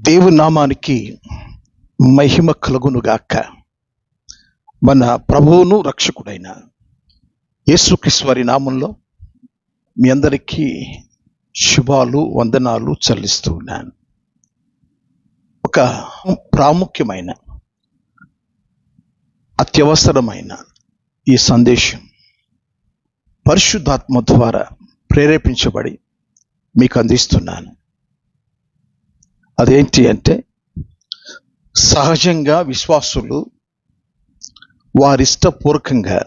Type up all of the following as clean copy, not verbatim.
దేవుని నామానికి మహిమ కలుగునుగాక. మన ప్రభువును రక్షకుడైన యేసుక్రీస్తు వారి నామంలో మీ అందరికీ శుభాలు వందనాలు చెల్లిస్తూ ఉన్నాను. ఒక ప్రాముఖ్యమైన అత్యవసరమైన ఈ సందేశం పరిశుద్ధాత్మ ద్వారా ప్రేరేపించబడి మీకు అందిస్తున్నాను. అదేంటి అంటే, సహజంగా విశ్వాసులు వారిష్టపూర్వకంగా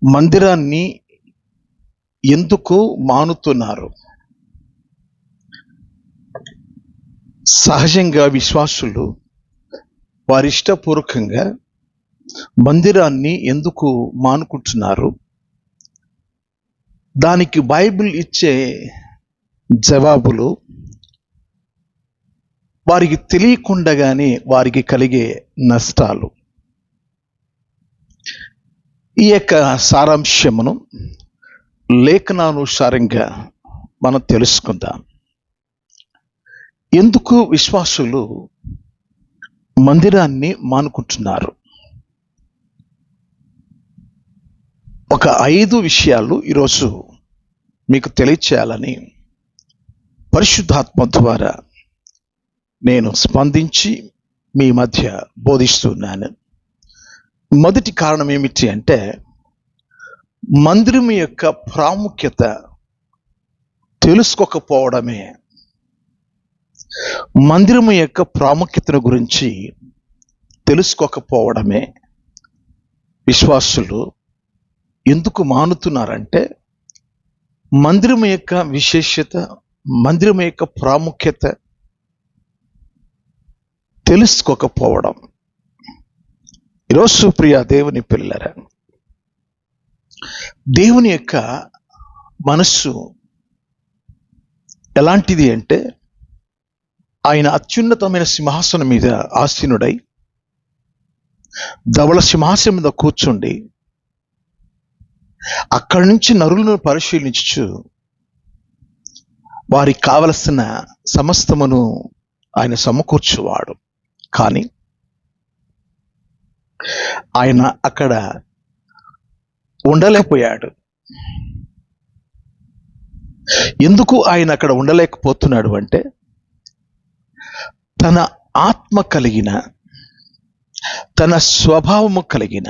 మందిరాన్ని ఎందుకు మానుతున్నారు? సహజంగా విశ్వాసులు వారిష్టపూర్వకంగా మందిరాన్ని ఎందుకు మానుకుంటున్నారు? దానికి బైబిల్ ఇచ్చే జవాబులు వారికి తెలియకుండగానే వారికి కలిగే నష్టాలు. ఈ యొక్క సారాంశమును లేఖనానుసారంగా మనం తెలుసుకుందాం. ఎందుకు విశ్వాసులు మందిరాన్ని మానుకుంటున్నారు? ఒక 5 విషయాలు ఈరోజు మీకు తెలియచేయాలని పరిశుద్ధాత్మ ద్వారా నేను స్పందించి మీ మధ్య బోధిస్తున్నాను. మొదటి కారణం ఏమిటి అంటే, మందిరం యొక్క ప్రాముఖ్యత తెలుసుకోకపోవడమే. మందిరం యొక్క ప్రాముఖ్యతను గురించి తెలుసుకోకపోవడమే విశ్వాసులు ఎందుకు మానుతున్నారంటే, మందిరం యొక్క విశేషత, మందిరం యొక్క ప్రాముఖ్యత తెలుసుకోకపోవడం. ఈరోజు ప్రియ దేవుని పిల్లరా, దేవుని యొక్క మనస్సు ఎలాంటిది అంటే, ఆయన అత్యున్నతమైన సింహాసనం మీద ఆసీనుడై ధవళ సింహాసనం మీద కూర్చుండి అక్కడి నుంచి నరులను పరిశీలించు వారికి కావలసిన సమస్తమును ఆయన సమకూర్చువాడు. కానీ ఆయన అక్కడ ఉండలేకపోయాడు. ఎందుకు ఆయన అక్కడ ఉండలేకపోతున్నాడు అంటే, తన ఆత్మ కలిగిన, తన స్వభావము కలిగిన,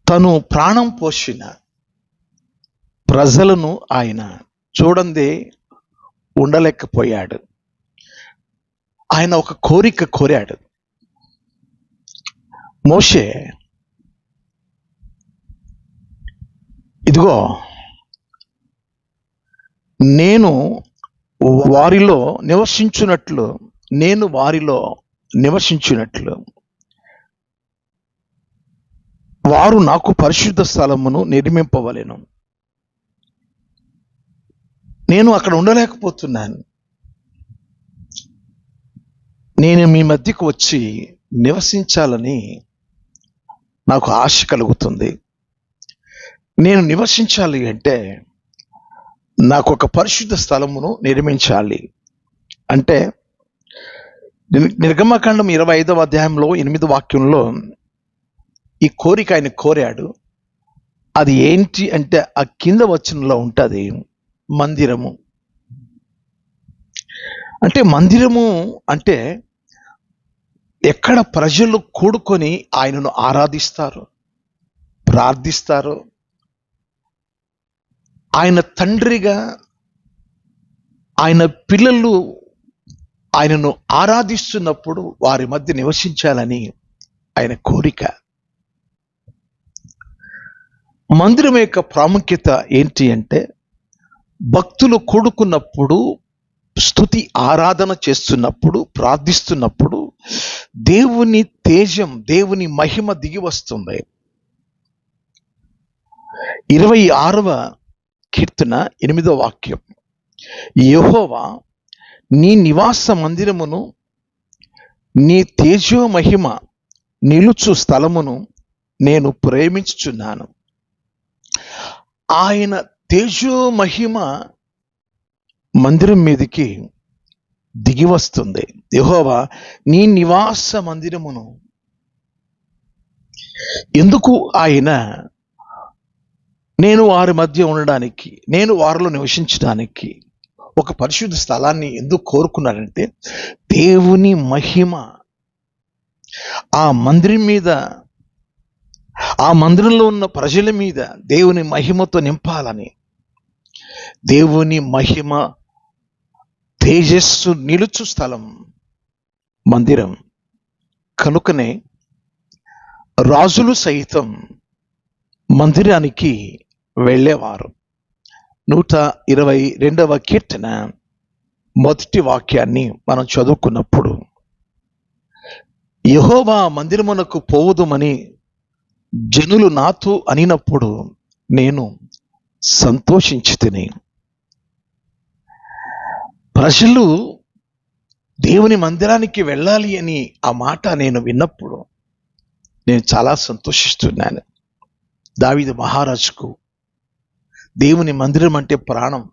తను ప్రాణం పోసిన ప్రజలను ఆయన చూడందే ఉండలేకపోయాడు. ఆయన ఒక కోరిక కోరాడు. మోషే, ఇదిగో నేను వారిలో నివసించున్నట్లు వారు నాకు పరిశుద్ధ స్థలమును నిర్మింపవలెను. నేను అక్కడ ఉండలేకపోతున్నాను. నేను మీ మధ్యకు వచ్చి నివసించాలని నాకు ఆశ కలుగుతుంది. నేను నివసించాలి అంటే నాకు ఒక పరిశుద్ధ స్థలమును నిర్మించాలి అంటే, నిర్గమకాండం 25వ అధ్యాయంలో 8వ వాక్యంలో ఈ కోరిక ఆయన కోరాడు. అది ఏంటి అంటే, ఆ కింద వచనంలో ఉంటుంది, మందిరము. అంటే మందిరము అంటే ఎక్కడ ప్రజలు కూడుకొని ఆయనను ఆరాధిస్తారు, ప్రార్థిస్తారు. ఆయన తండ్రిగా ఆయన పిల్లలు ఆయనను ఆరాధిస్తున్నప్పుడు వారి మధ్య నివసించాలని ఆయన కోరిక. మందిరం యొక్క ప్రాముఖ్యత ఏంటి అంటే, భక్తులు కూడుకున్నప్పుడు, స్తుతి ఆరాధన చేస్తున్నప్పుడు, ప్రార్థిస్తున్నప్పుడు దేవుని తేజం, దేవుని మహిమ దిగి వస్తుంది. 26వ కీర్తన 8వ వాక్యం, యెహోవా నీ నివాస మందిరమును, నీ తేజో మహిమ నిలుచు స్థలమును నేను ప్రేమించుచున్నాను. ఆయన తేజో మహిమ మందిరం మీదకి దిగి వస్తుంది. యెహోవా నీ నివాస మందిరమును. ఎందుకు ఆయన నేను వారి మధ్య ఉండడానికి, నేను వారిలో నివసించడానికి ఒక పరిశుద్ధ స్థలాన్ని ఎందుకు కోరుకున్నాడంటే, దేవుని మహిమ ఆ మందిరం మీద, ఆ మందిరంలో ఉన్న ప్రజల మీద దేవుని మహిమతో నింపాలని. దేవుని మహిమ తేజస్సు నిలుచు స్థలం మందిరం. కనుకనే రాజులు సైతం మందిరానికి వెళ్ళేవారు. 122వ కీర్తన మొదటి వాక్యాన్ని మనం చదువుకున్నప్పుడు, యెహోవా మందిరమునకు పోవుదుమని జనులు నాతో అనినప్పుడు నేను సంతోషించితిని. ప్రజలు దేవుని మందిరానికి వెళ్ళాలి అని ఆ మాట నేను విన్నప్పుడు నేను చాలా సంతోషిస్తున్నాను. దావీదు మహారాజుకు దేవుని మందిరం అంటే ప్రాణం.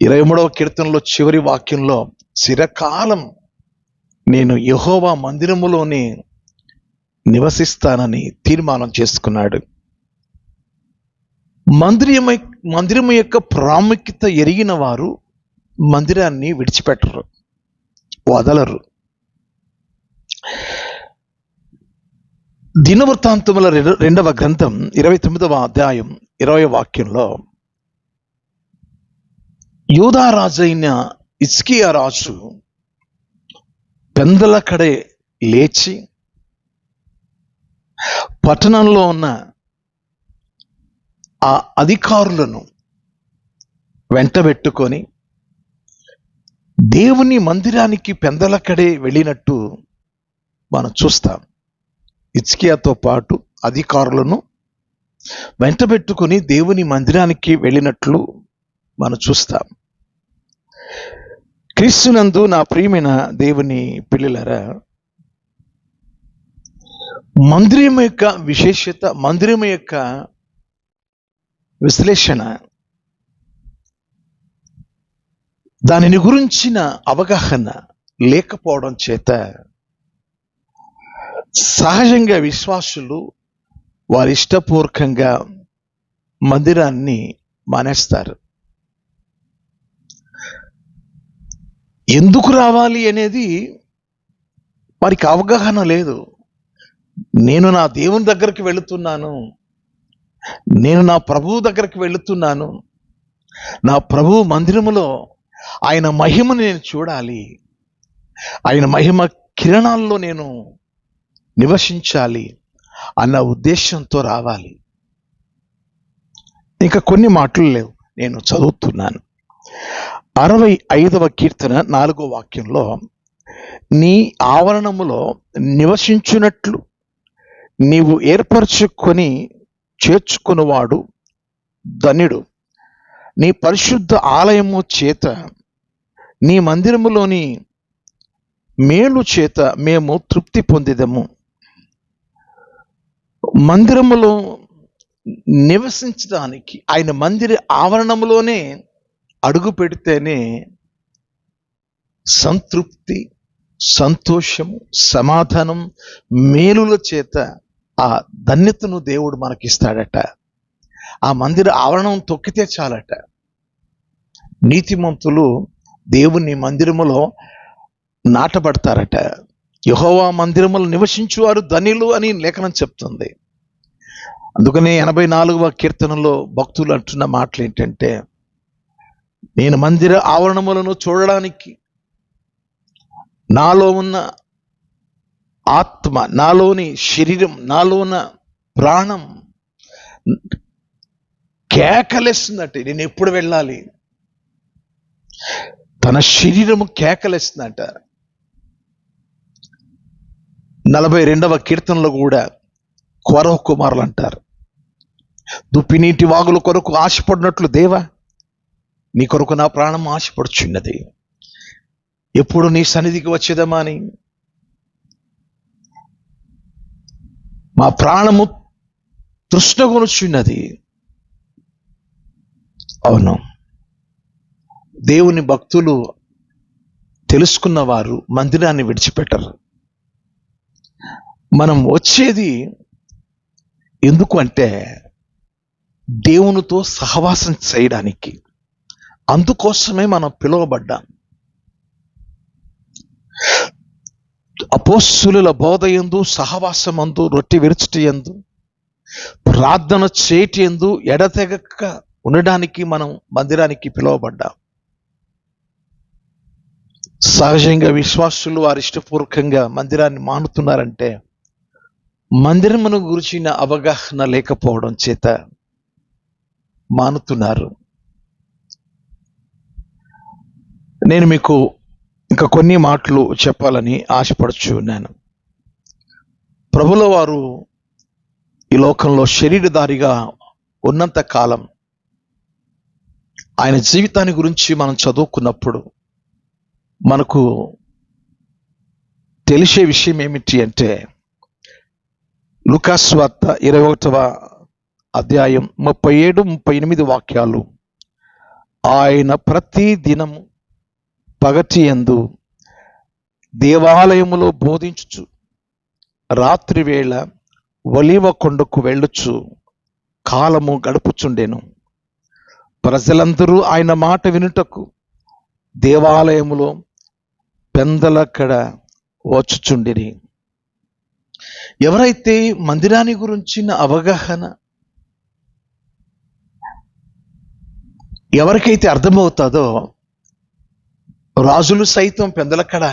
23వ కీర్తనలో చివరి వాక్యంలో, చిరకాలం నేను యెహోవా మందిరములోనే నివసిస్తానని తీర్మానం చేసుకున్నాడు. మందిరము యొక్క ప్రాముఖ్యత ఎరిగిన వారు మందిరాన్ని విడిచిపెట్టరు, వదలరు. దినవృత్తాంతముల 2వ గ్రంథం 29వ అధ్యాయం 20వ వాక్యంలో, యూదా రాజైన హిజ్కియా రాజు పెందలకడే లేచి పట్టణంలో ఉన్న ఆ అధికారులను వెంటబెట్టుకొని దేవుని మందిరానికి పెందలకడే వెళ్ళినట్టు మనం చూస్తాం. హిజ్కియాతో పాటు అధికారులను వెంటబెట్టుకొని దేవుని మందిరానికి వెళ్ళినట్లు మనం చూస్తాం. క్రీస్తునందు నా ప్రియమైన దేవుని పిల్లలారా, మందిరం యొక్క విశేషత, మందిరం యొక్క విశ్లేషణ, దానిని గురించిన అవగాహన లేకపోవడం చేత సహజంగా విశ్వాసులు వారి ఇష్టపూర్వకంగా మందిరాన్ని మానేస్తారు. ఎందుకు రావాలి అనేది వారికి అవగాహన లేదు. నేను నా దేవుని దగ్గరికి వెళుతున్నాను, నేను నా ప్రభువు దగ్గరికి వెళుతున్నాను, నా ప్రభువు మందిరములో ఆయన మహిమను నేను చూడాలి, ఆయన మహిమ కిరణాల్లో నేను నివసించాలి అన్న ఉద్దేశంతో రావాలి. ఇంకా కొన్ని మాటలు లేవు, నేను చదువుతున్నాను. 65వ కీర్తన 4వ వాక్యంలో, నీ ఆవరణములో నివసించున్నట్లు నీవు ఏర్పరచుకొని చేర్చుకున్నవాడు ధన్యుడు. నీ పరిశుద్ధ ఆలయము చేత, నీ మందిరములోని మేలు చేత మేము తృప్తి పొందిదము. మందిరములో నివసించడానికి, ఆయన మందిర ఆవరణములోనే అడుగు పెడితేనే సంతృప్తి, సంతోషము, సమాధానం, మేలుల చేత ఆ ధన్యతను దేవుడు మనకిస్తాడట. ఆ మందిర ఆవరణం తొక్కితే చాలట. నీతిమంతులు దేవుని మందిరములో నాటబడతారట. యెహోవా మందిరములో నివసించువారు ధన్యులు అని లేఖనం చెప్తుంది. అందుకనే 84వ కీర్తనలో భక్తులు అంటున్న మాటలు ఏంటంటే, నేను మందిర ఆవరణములను చూడడానికి నాలో ఉన్న ఆత్మ, నాలోని శరీరం, నాలో ఉన్న ప్రాణం కేకలేస్తుందట. నేను ఎప్పుడు వెళ్ళాలి? తన శరీరము కేకలేస్తుందట. 42వ కీర్తనలో కూడా కోరహ కుమారులు అంటారు, దుప్పినీటి వాగుల కొరకు ఆశపడినట్లు దేవా, నీ కొరకు నా ప్రాణం ఆశపడుచున్నది, ఎప్పుడు నీ సన్నిధికి వచ్చేదమా అని. మా ప్రాణము తృష్ణగొనుచున్నది. అవును, దేవుని భక్తులు తెలుసుకున్న వారు మందిరాన్ని విడిచిపెట్టరు. మనం వచ్చేది ఎందుకు అంటే దేవునితో సహవాసం చేయడానికి. అందుకోసమే మనం పిలువబడ్డాం. అపోస్తులుల బోధ యందు, సహవాసమందు, రొట్టె విరుచుట యందు, ప్రార్థన చేయటి యందు ఎడతెగక ఉండడానికి మనం మందిరానికి పిలువబడ్డాం. సహజంగా విశ్వాసులు వారి ఇష్టపూర్వకంగా మందిరాన్ని మానుతున్నారంటే మందిరమును గురించిన అవగాహన లేకపోవడం చేత మానుతున్నారు. నేను మీకు ఇంకా కొన్ని మాటలు చెప్పాలని ఆశపడుచున్నాను. ప్రభుల వారు ఈ లోకంలో శరీరధారిగా ఉన్నంత కాలం ఆయన జీవితాన్ని గురించి మనం చదువుకున్నప్పుడు మనకు తెలిసే విషయం ఏమిటి అంటే లూకా సువార్త 21వ అధ్యాయం 37-38 వాక్యాలు. ఆయన ప్రతి దినము పగటి యందు దేవాలయములో బోధించుచు రాత్రి వేళ ఒలీవ కొండకు వెళ్ళుచు కాలము గడుపుచుండెను. ప్రజలందరూ ఆయన మాట వినుటకు దేవాలయములో పెందలక్కడ వచ్చుచుండిరి. ఎవరైతే మందిరాన్ని గురించిన అవగాహన ఎవరికైతే అర్థమవుతుందో రాజులు సైతం పెందలక్కడ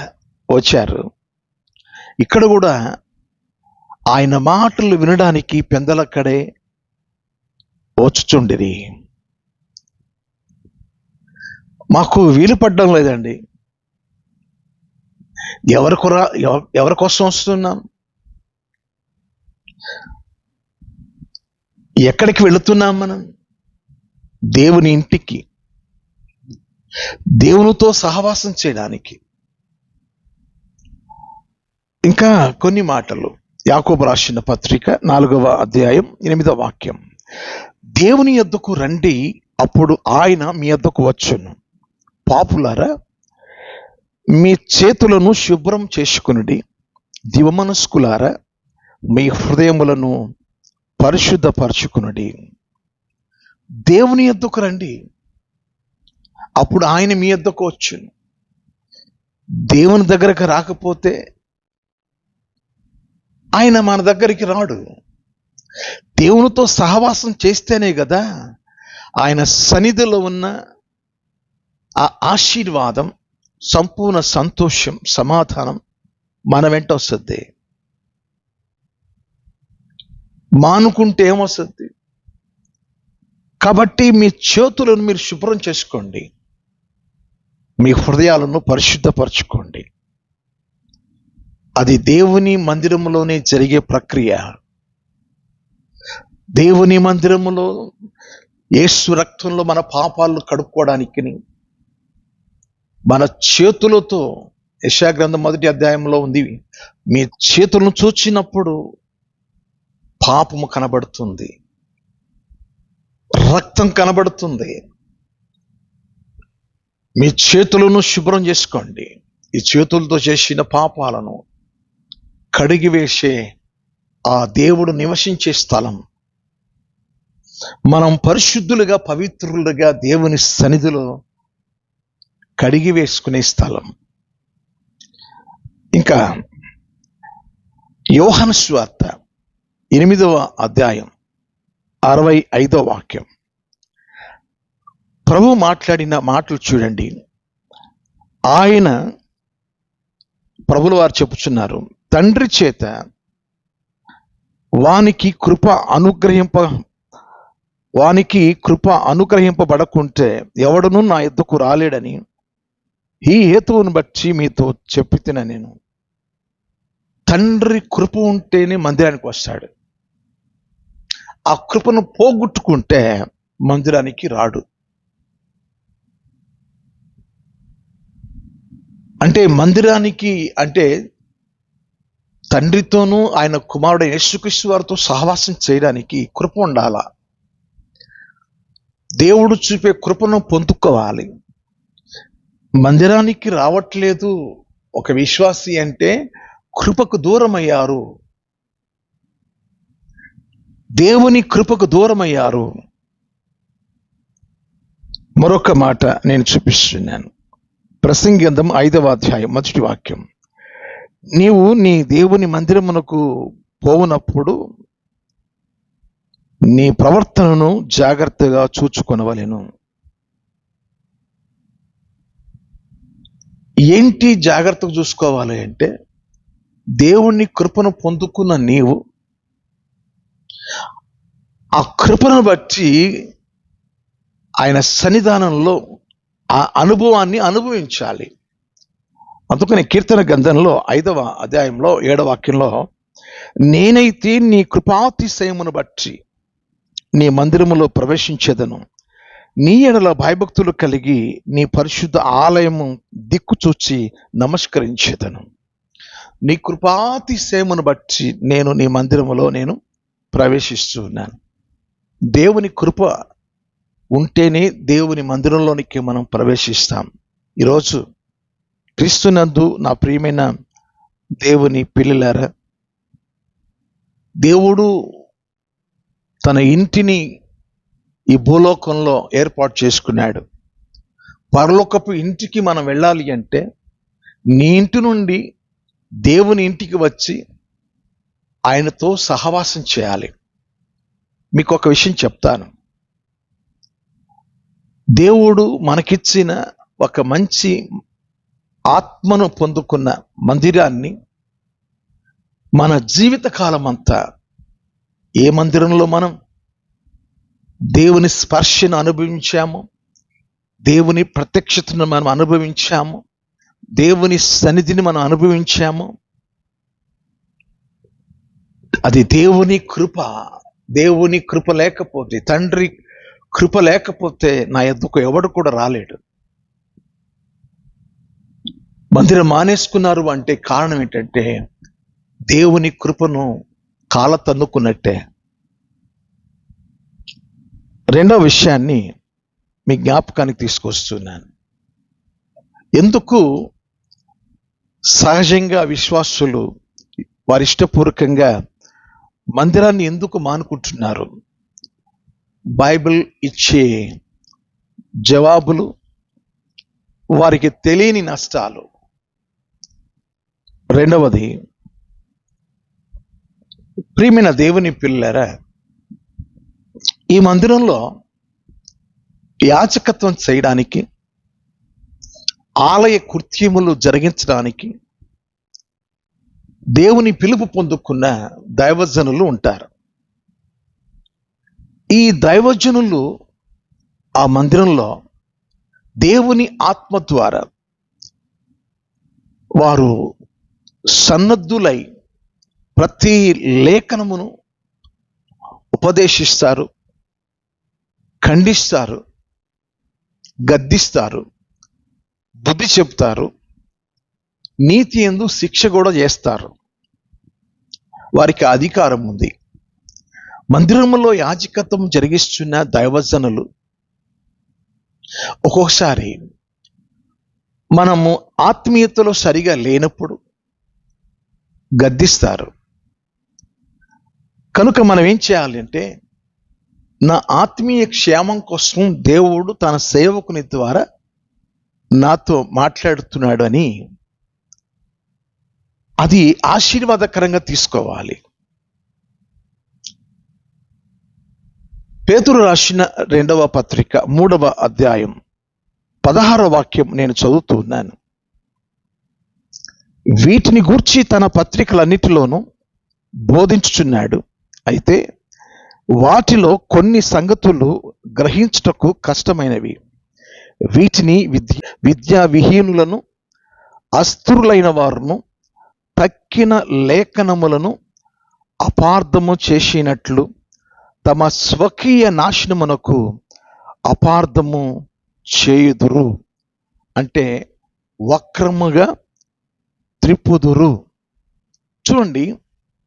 వచ్చారు. ఇక్కడ కూడా ఆయన మాటలు వినడానికి పెందలక్కడే వచ్చుచుండిరి. మాకు వీలు పడ్డం లేదండి. ఎవరి కోసం వస్తున్నాం? ఎక్కడికి వెళుతున్నాం మనం? దేవుని ఇంటికి, దేవునితో సహవాసం చేయడానికి. ఇంకా కొన్ని మాటలు. యాకోబు రాసిన పత్రిక 4వ అధ్యాయం 8వ వాక్యం. దేవుని యొద్దకు రండి, అప్పుడు ఆయన మీ యొద్దకు వచ్చును. పాపులారా, మీ చేతులను శుభ్రం చేసుకునుడి. దివమనస్కులారా, మీ హృదయములను పరిశుద్ధపరచుకునుడి. దేవుని యొద్దకు రండి, అప్పుడు ఆయన మీ యొద్దకు వచ్చును. దేవుని దగ్గరకు రాకపోతే ఆయన మన దగ్గరికి రాడు. దేవునితో సహవాసం చేస్తేనే కదా ఆయన సన్నిధిలో ఉన్న ఆ ఆశీర్వాదం, సంపూర్ణ సంతోషం, సమాధానం మన వెంట వస్తుంది. మానుకుంటే ఏమొస్తుంది? కాబట్టి మీ చేతులను మీరు శుభ్రం చేసుకోండి, మీ హృదయాలను పరిశుద్ధపరచుకోండి. అది దేవుని మందిరములోనే జరిగే ప్రక్రియ. దేవుని మందిరములో యేసు రక్తంలో మన పాపాలను కడుక్కోవడానికి మన చేతులతో, యెషయా గ్రంథం 1వ అధ్యాయంలో ఉంది, మీ చేతులను చూచినప్పుడు పాపము కనబడుతుంది, రక్తం కనబడుతుంది. మీ చేతులను శుభ్రం చేసుకోండి. ఈ చేతులతో చేసిన పాపాలను కడిగివేసే ఆ దేవుడు నివసించే స్థలం, మనం పరిశుద్ధులుగా, పవిత్రులుగా దేవుని సన్నిధిలో కడిగి వేసుకునే స్థలం. ఇంకా యోహాను సువార్త 8వ అధ్యాయం 65వ వాక్యం. ప్రభు మాట్లాడిన మాటలు చూడండి. ఆయన, ప్రభుల వారు చెప్పుచున్నారు, తండ్రి చేత వానికి కృప అనుగ్రహింపబడకుంటే ఎవడునూ నా యొద్దకు రాలేడని ఈ హేతువును బట్టి మీతో చెప్పితిన నేను. తండ్రి కృప ఉంటేనే మందిరానికి వస్తాడు. ఆ కృపను పోగొట్టుకుంటే మందిరానికి రాడు. అంటే మందిరానికి అంటే తండ్రితోనూ ఆయన కుమారుడు యేసుక్రీస్తు వారితో సహవాసం చేయడానికి కృప ఉండాలా. దేవుడు చూపే కృపను పొందుకోవాలి. మందిరానికి రావట్లేదు ఒక విశ్వాసి అంటే కృపకు దూరమయ్యారు, దేవుని కృపకు దూరమయ్యారు. మరొక మాట నేను చూపిస్తున్నాను. ప్రసంగి గ్రంథం 5వ అధ్యాయం 1వ వాక్యం. నీవు నీ దేవుని మందిరమునకు పోవునప్పుడు నీ ప్రవర్తనను జాగ్రత్తగా చూచుకొనవలెను. ఏంటి జాగ్రత్తగా చూసుకోవాలి అంటే, దేవుని కృపను పొందుకున్న నీవు ఆ కృపను బట్టి ఆయన సన్నిధానంలో ఆ అనుభవాన్ని అనుభవించాలి. అందుకని కీర్తన గ్రంథంలో 5వ అధ్యాయంలో 7వ వాక్యంలో, నేనైతే నీ కృపాతిశయమును బట్టి నీ మందిరములో ప్రవేశించేదను, నీ ఎడల భయభక్తులు కలిగి నీ పరిశుద్ధ ఆలయము దిక్కు చూచి నమస్కరించేదను. నీ కృపాతిశయమును బట్టి నేను నీ మందిరములో నేను ప్రవేశిస్తున్నాను. దేవుని కృప ఉంటేనే దేవుని మందిరంలోనికి మనం ప్రవేశిస్తాం. ఈరోజు క్రీస్తునందు నా ప్రియమైన దేవుని పిల్లలారా, దేవుడు తన ఇంటిని ఈ భూలోకంలో ఏర్పాటు చేసుకున్నాడు. పరలోకపు ఇంటికి మనం వెళ్ళాలి అంటే నీ ఇంటి నుండి దేవుని ఇంటికి వచ్చి ఆయనతో సహవాసం చేయాలి. మీకు ఒక విషయం చెప్తాను. దేవుడు మనకిచ్చిన ఒక మంచి ఆత్మను పొందుకున్న మందిరాన్ని మన జీవితకాలం అంతా ఏ మందిరంలో మనం దేవుని స్పర్శను అనుభవించాము, దేవుని ప్రత్యక్షతను మనం అనుభవించాము, దేవుని సన్నిధిని మనం అనుభవించాము, అది దేవుని కృప. దేవుని కృప లేకపోతే, తండ్రి కృప లేకపోతే నా ఎద్దుకు ఎవడు కూడా రాలేడు. మందిరం మానేసుకున్నారు అంటే కారణం ఏంటంటే దేవుని కృపను కాల తన్నుకున్నట్టే. రెండవ విషయాన్ని మీ జ్ఞాపకానికి తీసుకొస్తున్నాను. ఎందుకు సహజంగా విశ్వాసులు వారి ఇష్టపూర్వకంగా మందిరాన్ని ఎందుకు మానుకుంటున్నారు? బైబిల్ ఇచ్చే జవాబులు, వారికి తెలియని నష్టాలు. రెండవది, ప్రియమైన దేవుని పిల్లరా, ఈ మందిరంలో యాజకత్వం చేయడానికి, ఆలయ కృత్యములు జరిగించడానికి దేవుని పిలుపు పొందుకున్న దైవజనులు ఉంటారు. ఈ దైవజనులు ఆ మందిరంలో దేవుని ఆత్మ ద్వారా వారు సన్నద్ధులై ప్రతి లేఖనమును ఉపదేశిస్తారు, ఖండిస్తారు, గద్దిస్తారు, బుద్ధి చెప్తారు, నీతి యందు శిక్ష కూడా చేస్తారు. వారికి అధికారం ఉంది. మందిరంలో యాజకత్వం జరిగిస్తున్న దైవజనులు ఒక్కొక్కసారి మనము ఆత్మీయతలో సరిగా లేనప్పుడు గద్దిస్తారు. కనుక మనం ఏం చేయాలి అంటే, నా ఆత్మీయ క్షేమం కోసం దేవుడు తన సేవకుని ద్వారా నాతో మాట్లాడుతున్నాడు అని అది ఆశీర్వాదకరంగా తీసుకోవాలి. పేతురు రాసిన 2వ పత్రిక 3వ అధ్యాయం 16వ వాక్యం నేను చదువుతున్నాను. వీటిని గూర్చి తన పత్రికలన్నిటిలోనూ బోధించుచున్నాడు. అయితే వాటిలో కొన్ని సంగతులు గ్రహించుటకు కష్టమైనవి. వీటిని విద్యా విహీనులను, అస్థిరులైన వారును, తక్కిన లేఖనములను అపార్థము చేసినట్లు తమ స్వకీయ నాశనమునకు అపార్థము చేయుదురు, అంటే వక్రముగా త్రిప్పుదురు. చూడండి,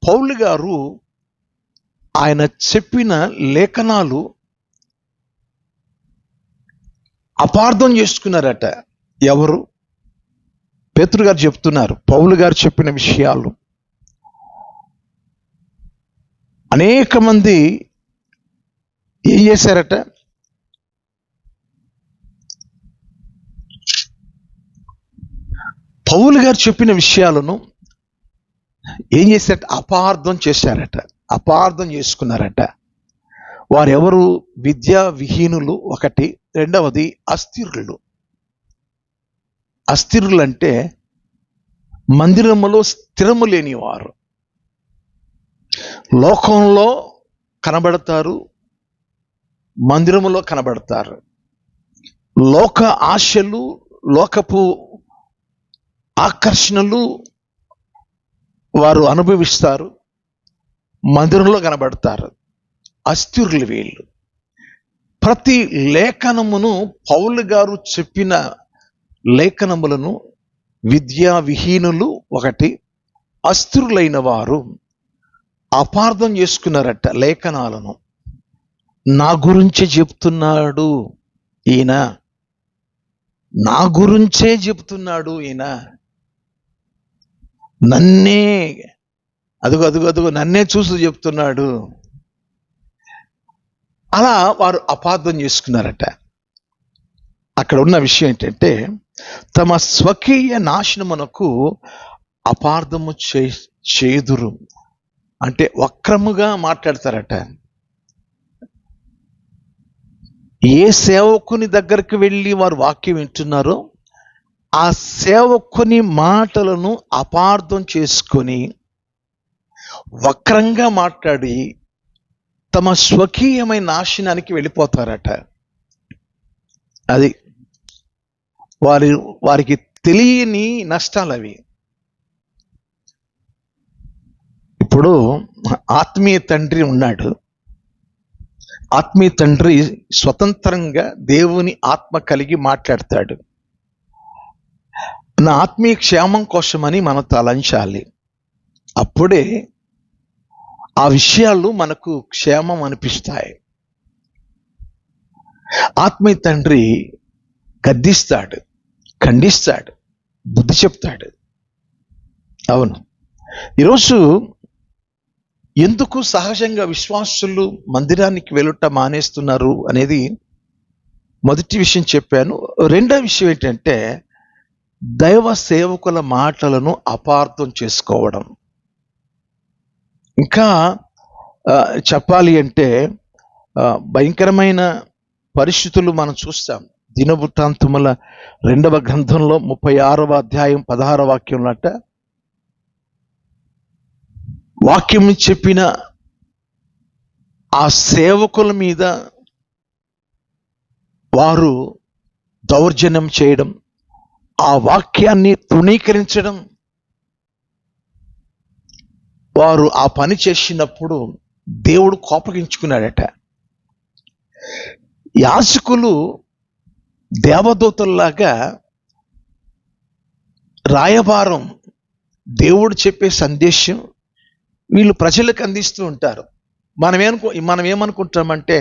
పౌలు గారు ఆయన చెప్పిన లేఖనాలు అపార్థం చేసుకున్నారట. ఎవరు? పేతురు గారు చెప్తున్నారు. పౌలు గారు చెప్పిన విషయాలు అనేక మంది ఏం చేశారట? పౌలు గారు చెప్పిన విషయాలను ఏం చేశారట? అపార్థం చేశారట, అపార్థం చేసుకున్నారట. వారెవరు? విద్యా విహీనులు ఒకటి, రెండవది అస్థిరులు. అస్థిరులు అంటే మందిరములో స్థిరము లేని వారు. లోకంలో కనబడతారు, మందిరములో కనబడతారు. లోక ఆశలు, లోకపు ఆకర్షణలు వారు అనుభవిస్తారు, మందిరంలో కనబడతారు. అస్థిరులు వీళ్ళు. ప్రతి లేఖనమును, పౌలు గారు చెప్పిన లేఖనములను విద్యా విహీనులు ఒకటి, అస్థిరులైన వారు అపార్థం చేసుకున్నారట లేఖనాలను. నా గురించే చెప్తున్నాడు ఈయన, నా గురించే చెప్తున్నాడు ఈయన, నన్నే అదుగో నన్నే చూస్తూ చెప్తున్నాడు. అలా వారు అపార్థం చేసుకున్నారట. అక్కడ ఉన్న విషయం ఏంటంటే, తమ స్వకీయ నాశనమునకు అపార్థము చేదురు అంటే వక్రముగా మాట్లాడతారట. ఏ సేవకుని దగ్గరికి వెళ్ళి వారు వాక్యం వింటున్నారో ఆ సేవకుని మాటలను అపార్థం చేసుకొని వక్రంగా మాట్లాడి తమ స్వకీయమైన నాశనానికి వెళ్ళిపోతారట. అది వారికి తెలియని నష్టాలు అవి. ఇప్పుడు ఆత్మీయ తండ్రి ఉన్నాడు. ఆత్మీయ తండ్రి స్వతంత్రంగా దేవుని ఆత్మ కలిగి మాట్లాడతాడు. నా ఆత్మీయ క్షేమం కోసమని మనం తలంచాలి. అప్పుడే ఆ విషయాలు మనకు క్షేమం అనిపిస్తాయి. ఆత్మీయ తండ్రి గద్దిస్తాడు, ఖండిస్తాడు, బుద్ధి చెప్తాడు. అవును, ఈరోజు ఎందుకు సహజంగా విశ్వాసులు మందిరానికి వెళ్ళుట మానేస్తున్నారు అనేది మొదటి విషయం చెప్పాను. రెండో విషయం ఏంటంటే, దైవ సేవకుల మాటలను అపార్థం చేసుకోవడం. ఇంకా చెప్పాలి అంటే భయంకరమైన పరిస్థితులు మనం చూస్తాం. దినవృత్తాంతముల 2వ గ్రంథంలో 36వ అధ్యాయం 16వ వాక్యంలో అట, వాక్యం చెప్పిన ఆ సేవకుల మీద వారు దౌర్జన్యం చేయడం, ఆ వాక్యాన్ని తృణీకరించడం, వారు ఆ పని చేసినప్పుడు దేవుడు కోపగించుకున్నాడట. యాజకులు దేవదూతల్లాగా రాయబారం, దేవుడు చెప్పే సందేశం వీళ్ళు ప్రజలకు అందిస్తూ ఉంటారు. మనం ఏమనుకుంటామంటే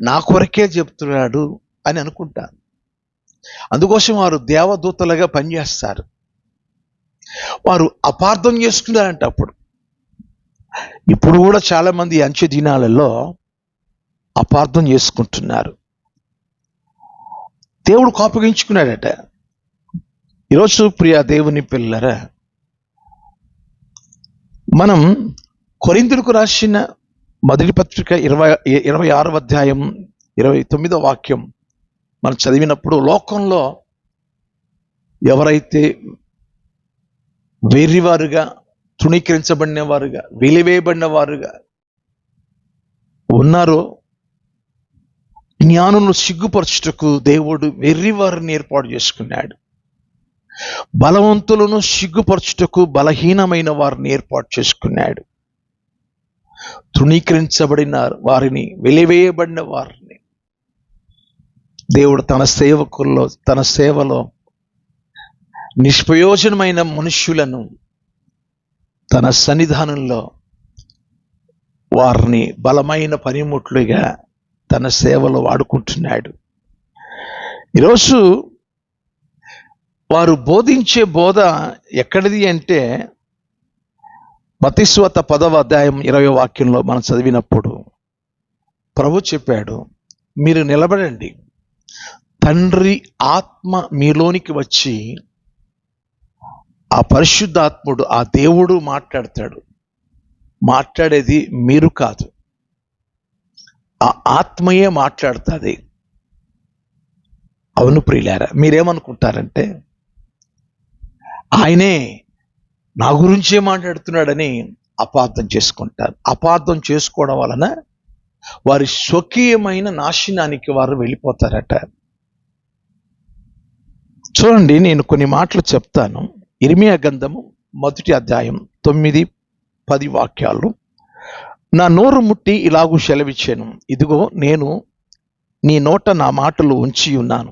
నా కొరకే చెప్తున్నాడు అని అనుకుంటారు. అందుకోసం వారు దేవదూతలుగా పనిచేస్తారు. వారు అపార్థం చేసుకున్నారంట. ఇప్పుడు కూడా చాలా మంది అంచె దినాలలో అపార్థం చేసుకుంటున్నారు. దేవుడు కోపగించుకున్నాడట. ఈరోజు ప్రియ దేవుని పిల్లరా, మనం కొరింథీయులకు రాసిన మొదటి పత్రిక 26వ అధ్యాయం 29వ వాక్యం మనం చదివినప్పుడు, లోకంలో ఎవరైతే వేర్రివారుగా, తృణీకరించబడిన వారుగా, వెలివేయబడిన వారుగా ఉన్నారో, జ్ఞానులను సిగ్గుపరచుటకు దేవుడు వెర్రివారిని ఏర్పాటు చేసుకున్నాడు. బలవంతులను సిగ్గుపరచుటకు బలహీనమైన వారిని ఏర్పాటు చేసుకున్నాడు. తృణీకరించబడిన వారిని, వెలివేయబడిన వారిని దేవుడు తన సేవకుల్లో, తన సేవలో నిష్ప్రయోజనమైన మనుష్యులను తన సన్నిధానంలో వారిని బలమైన పనిముట్లుగా తన సేవలో వాడుకుంటున్నాడు. ఈరోజు వారు బోధించే బోధ ఎక్కడిది అంటే మత్తయి 10వ అధ్యాయం 20వ వాక్యంలో మనం చదివినప్పుడు ప్రభు చెప్పాడు, మీరు నిలబడండి, తండ్రి ఆత్మ మీలోనికి వచ్చి ఆ పరిశుద్ధాత్ముడు, ఆ దేవుడు మాట్లాడతాడు. మాట్లాడేది మీరు కాదు, ఆ ఆత్మయే మాట్లాడుతుంది. అవును ప్రియులారా, మీరేమనుకుంటారంటే ఆయనే నా గురించే మాట్లాడుతున్నాడని అపార్థం చేసుకుంటారు. అపార్థం చేసుకోవడం వలన వారి స్వకీయమైన నాశనానికి వారు వెళ్ళిపోతారట. చూడండి, నేను కొన్ని మాటలు చెప్తాను. ఇర్మియా గ్రంథము 1వ అధ్యాయం 9-10 వాక్యాలు. నా నోరు ముట్టి ఇలాగూ సెలవిచ్చాను, ఇదిగో నేను నీ నోట నా మాటలు ఉంచి ఉన్నాను.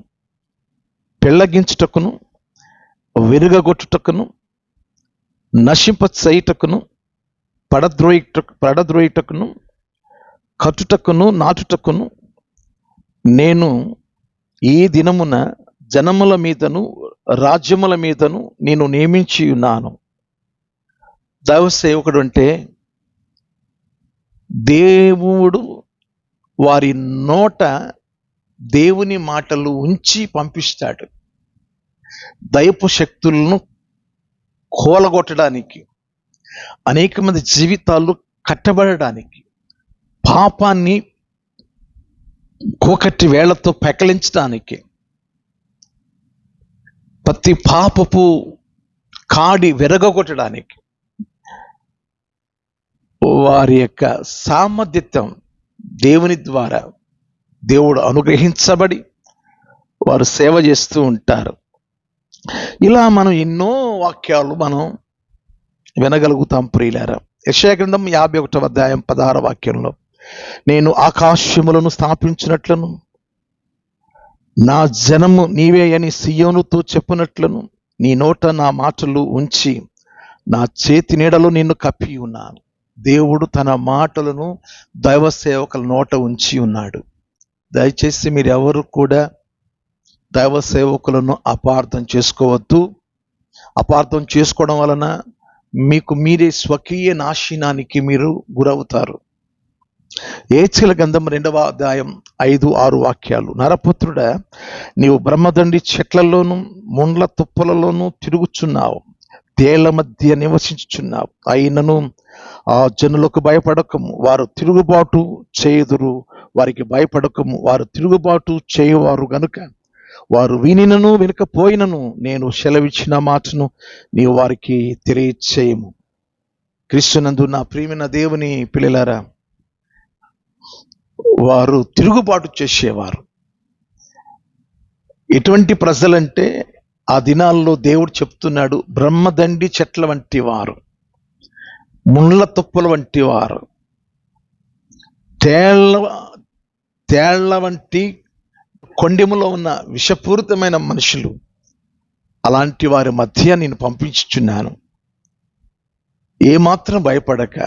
పెళ్ళగించుటకును, విరుగగొట్టుటకును, నశింపచేయుటకును, పడద్రోయుటకును, కట్టుటకును, నాటుటకును నేను ఈ దినమున జనముల మీదను రాజ్యముల మీదను నేను నియమించి ఉన్నాను. దైవ సేవకుడు అంటే దేవుడు వారి నోట దేవుని మాటలు ఉంచి పంపిస్తాడు. దైవపు శక్తులను కూలగొట్టడానికి, అనేక మంది జీవితాలు కట్టబడడానికి, పాపాన్ని కోకటి వేళ్లతో పెకలించడానికి, ప్రతి పాపపు కాడి విరగొట్టడానికి వారి యొక్క సామర్థ్యం దేవుని ద్వారా దేవుడు అనుగ్రహించబడి వారు సేవ చేస్తూ ఉంటారు. ఇలా మనం ఎన్నో వాక్యాలు మనం వినగలుగుతాం ప్రియులారా. యెషయా గ్రంథం 51వ అధ్యాయం 16వ వాక్యంలో, నేను ఆకాశములను స్థాపించినట్లను, నా జనము నీవే అని సియోనుతో చెప్పునట్లను, నీ నోట నా మాటలు ఉంచి నా చేతి నీడలో నిన్ను కప్పి ఉన్నాను. దేవుడు తన మాటలను దైవ సేవకుల నోట ఉంచి ఉన్నాడు. దయచేసి మీరు ఎవరు కూడా దైవ సేవకులను అపార్థం చేసుకోవద్దు. అపార్థం చేసుకోవడం వలన మీకు మీరే స్వకీయ నాశనానికి మీరు గురవుతారు. ఏచెల గ్రంథం 2వ అధ్యాయం 5-6 వాక్యాలు. నరపుత్రుడా, నీవు బ్రహ్మదండి చెట్లలోను ముండ్ల తుప్పలలోనూ తిరుగుచున్నావు, తేళ్ల మధ్య నివసించుచున్నావు. అయినను ఆ జనులకు భయపడకము, వారు తిరుగుబాటు చేయుదురు. వారికి భయపడకము, వారు తిరుగుబాటు చేయవారు గనుక వారు వినినను వినకపోయినను నేను సెలవిచ్చిన మాటను నీవు వారికి తెలియచేయము. క్రీస్తునందు నా ప్రియమైన దేవుని పిల్లలారా, వారు తిరుగుబాటు చేసేవారు. ఎటువంటి ప్రజలంటే ఆ దినాల్లో దేవుడు చెప్తున్నాడు, బ్రహ్మదండి చెట్ల వంటి వారు, ముళ్ళ తుప్పల వంటి వారు, తేళ్ల వంటి కొండెములో ఉన్న విషపూరితమైన మనుషులు. అలాంటి వారి మధ్య నేను పంపించుచున్నాను. ఏమాత్రం భయపడక,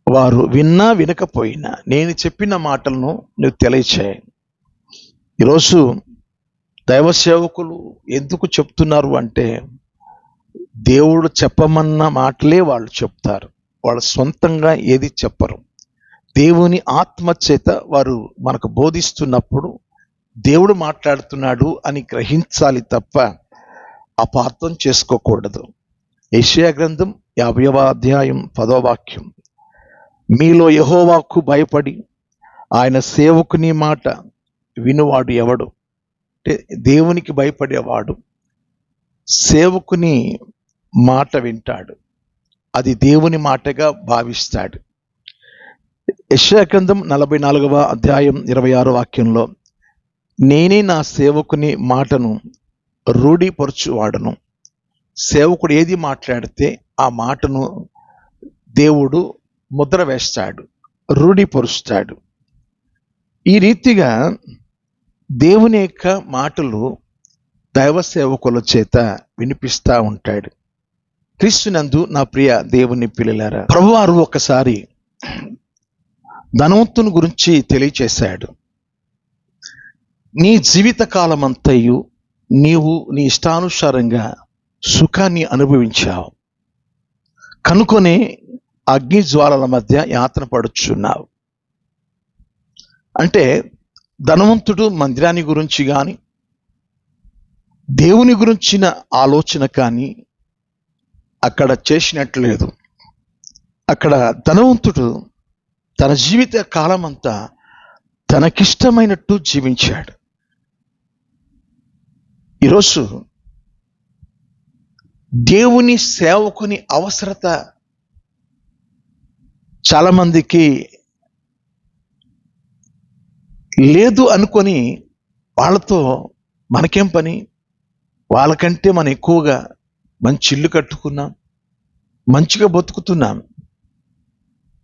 వారు విన్నా వినకపోయినా నేను చెప్పిన మాటలను నువ్వు తెలియచేయి. ఈరోజు దైవ సేవకులు ఎందుకు చెప్తున్నారు అంటే, దేవుడు చెప్పమన్న మాటలే వాళ్ళు చెప్తారు. వాళ్ళు సొంతంగా ఏది చెప్పరు. దేవుని ఆత్మ చేత వారు మనకు బోధిస్తున్నప్పుడు దేవుడు మాట్లాడుతున్నాడు అని గ్రహించాలి తప్ప అపార్థం చేసుకోకూడదు. యెషయా గ్రంథం 50వ అధ్యాయం 10వ వాక్యం, మీలో యెహోవాకు భయపడి ఆయన సేవకుని మాట వినువాడు ఎవడు? అంటే దేవునికి భయపడేవాడు సేవకుని మాట వింటాడు, అది దేవుని మాటగా భావిస్తాడు. యెషయా గ్రంథం 44వ అధ్యాయం 26వ వాక్యంలో, నేనే నా సేవకుని మాటను రూఢిపరచువాడను. సేవకుడు ఏది మాట్లాడితే ఆ మాటను దేవుడు ముద్ర వేస్తాడు, రూఢిపరుస్తాడు. ఈ రీతిగా దేవుని యొక్క మాటలు దైవ సేవకుల చేత వినిపిస్తూ ఉంటాడు. క్రీస్తునందు నా ప్రియ దేవుని పిల్లలారా, ప్రభువారు ఒకసారి ధనవంతుని గురించి తెలియచేశాడు. నీ జీవిత కాలమంతయు నీవు నీ ఇష్టానుసారంగా సుఖాన్ని అనుభవించావు కనుకొనే అగ్ని జ్వాలల మధ్య యాతన పడుచున్నావు. అంటే ధనవంతుడు మందిరాన్ని గురించి కానీ దేవుని గురించిన ఆలోచన కానీ అక్కడ చేసినట్లేదు. అక్కడ ధనవంతుడు తన జీవిత కాలం అంతా తనకిష్టమైనట్టు జీవించాడు. ఈరోజు దేవుని సేవకుని అవసరత చాలా మందికి లేదు అనుకొని వాళ్ళతో మనకేం పని, వాళ్ళకంటే మనం ఎక్కువగా మంచి ఇల్లు కట్టుకున్నాం, మంచిగా బతుకుతున్నాం,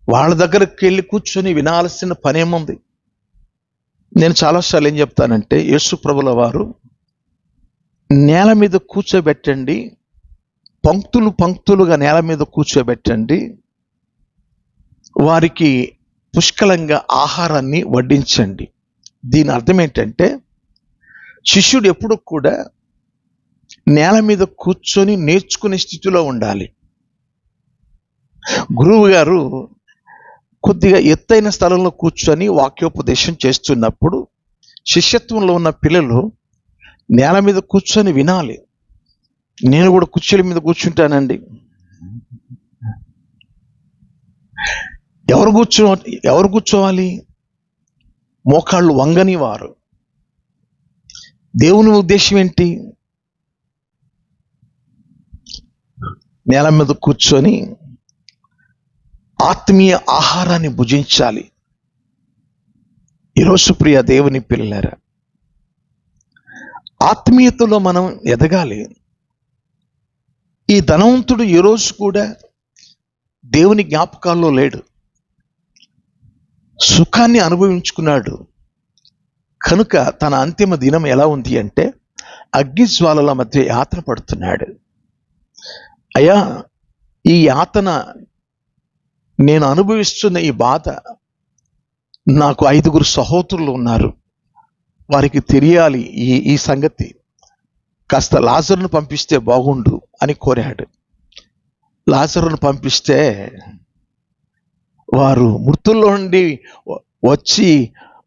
వాళ్ళ దగ్గరికి వెళ్ళి కూర్చొని వినాల్సిన పనేముంది? నేను చాలాసార్లు ఏం చెప్తానంటే, యేసు ప్రభుల వారు నేల మీద కూర్చోబెట్టండి, పంక్తులు పంక్తులుగా నేల మీద కూర్చోబెట్టండి, వారికి పుష్కలంగా ఆహారాన్ని వడ్డించండి. దీని అర్థం ఏంటంటే, శిష్యుడు ఎప్పుడు కూడా నేల మీద కూర్చొని నేర్చుకునే స్థితిలో ఉండాలి. గురువు గారు కొద్దిగా ఎత్తైన స్థలంలో కూర్చొని వాక్యోపదేశం చేస్తున్నప్పుడు శిష్యత్వంలో ఉన్న పిల్లలు నేల మీద కూర్చొని వినాలి. నేను కూడా కుర్చీల మీద కూర్చుంటానండి. ఎవరు కూర్చోవాలి? మోకాళ్ళు వంగని వారు. దేవుని ఉద్దేశం ఏంటి? నేల మీద కూర్చొని ఆత్మీయ ఆహారాన్ని భుజించాలి. ఈరోజు ప్రియ దేవుని పిల్లలారా, ఆత్మీయతలో మనం ఎదగాలి. ఈ ధనవంతుడు ఈ రోజు కూడా దేవుని జ్ఞాపకాల్లో లేడు, సుఖాన్ని అనుభవించుకున్నాడు కనుక తన అంతిమ దినం ఎలా ఉంది అంటే అగ్ని జ్వాలల మధ్య యాతన పడుతున్నాడు. అయ్యా, ఈ యాతన, నేను అనుభవిస్తున్న ఈ బాధ, నాకు 5 సహోదరులు ఉన్నారు, వారికి తెలియాలి ఈ సంగతి, కాస్త లాజరును పంపిస్తే బాగుండు అని కోరాడు. లాజరును పంపిస్తే వారు మృతుల్లో నుండి వచ్చి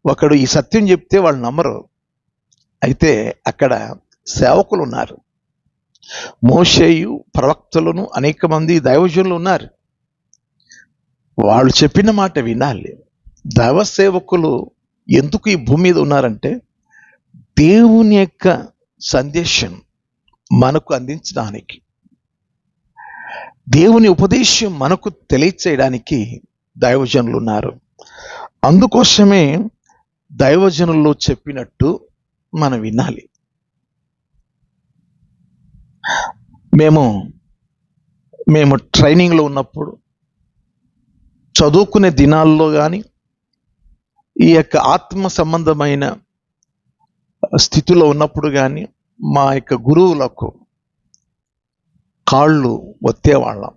ఒకడు ఈ సత్యం చెప్తే వాళ్ళు నమ్మరు. అయితే అక్కడ సేవకులు ఉన్నారు, మోషేయు ప్రవక్తలను అనేక మంది దైవజనులు ఉన్నారు. వాళ్ళు చెప్పిన మాట వినాలి. దైవ సేవకులు ఎందుకు ఈ భూమి మీద ఉన్నారంటే దేవుని యొక్క సందేశం మనకు అందించడానికి, దేవుని ఉపదేశం మనకు తెలియచేయడానికి దైవజనులు ఉన్నారు. అందుకోసమే దైవజనులు చెప్పినట్టు మనం వినాలి. మేము ట్రైనింగ్లో ఉన్నప్పుడు, చదువుకునే దినాల్లో కానీ, ఈ యొక్క ఆత్మ సంబంధమైన స్థితిలో ఉన్నప్పుడు కానీ మా యొక్క గురువులకు కాళ్ళు ఒత్తేవాళ్ళం.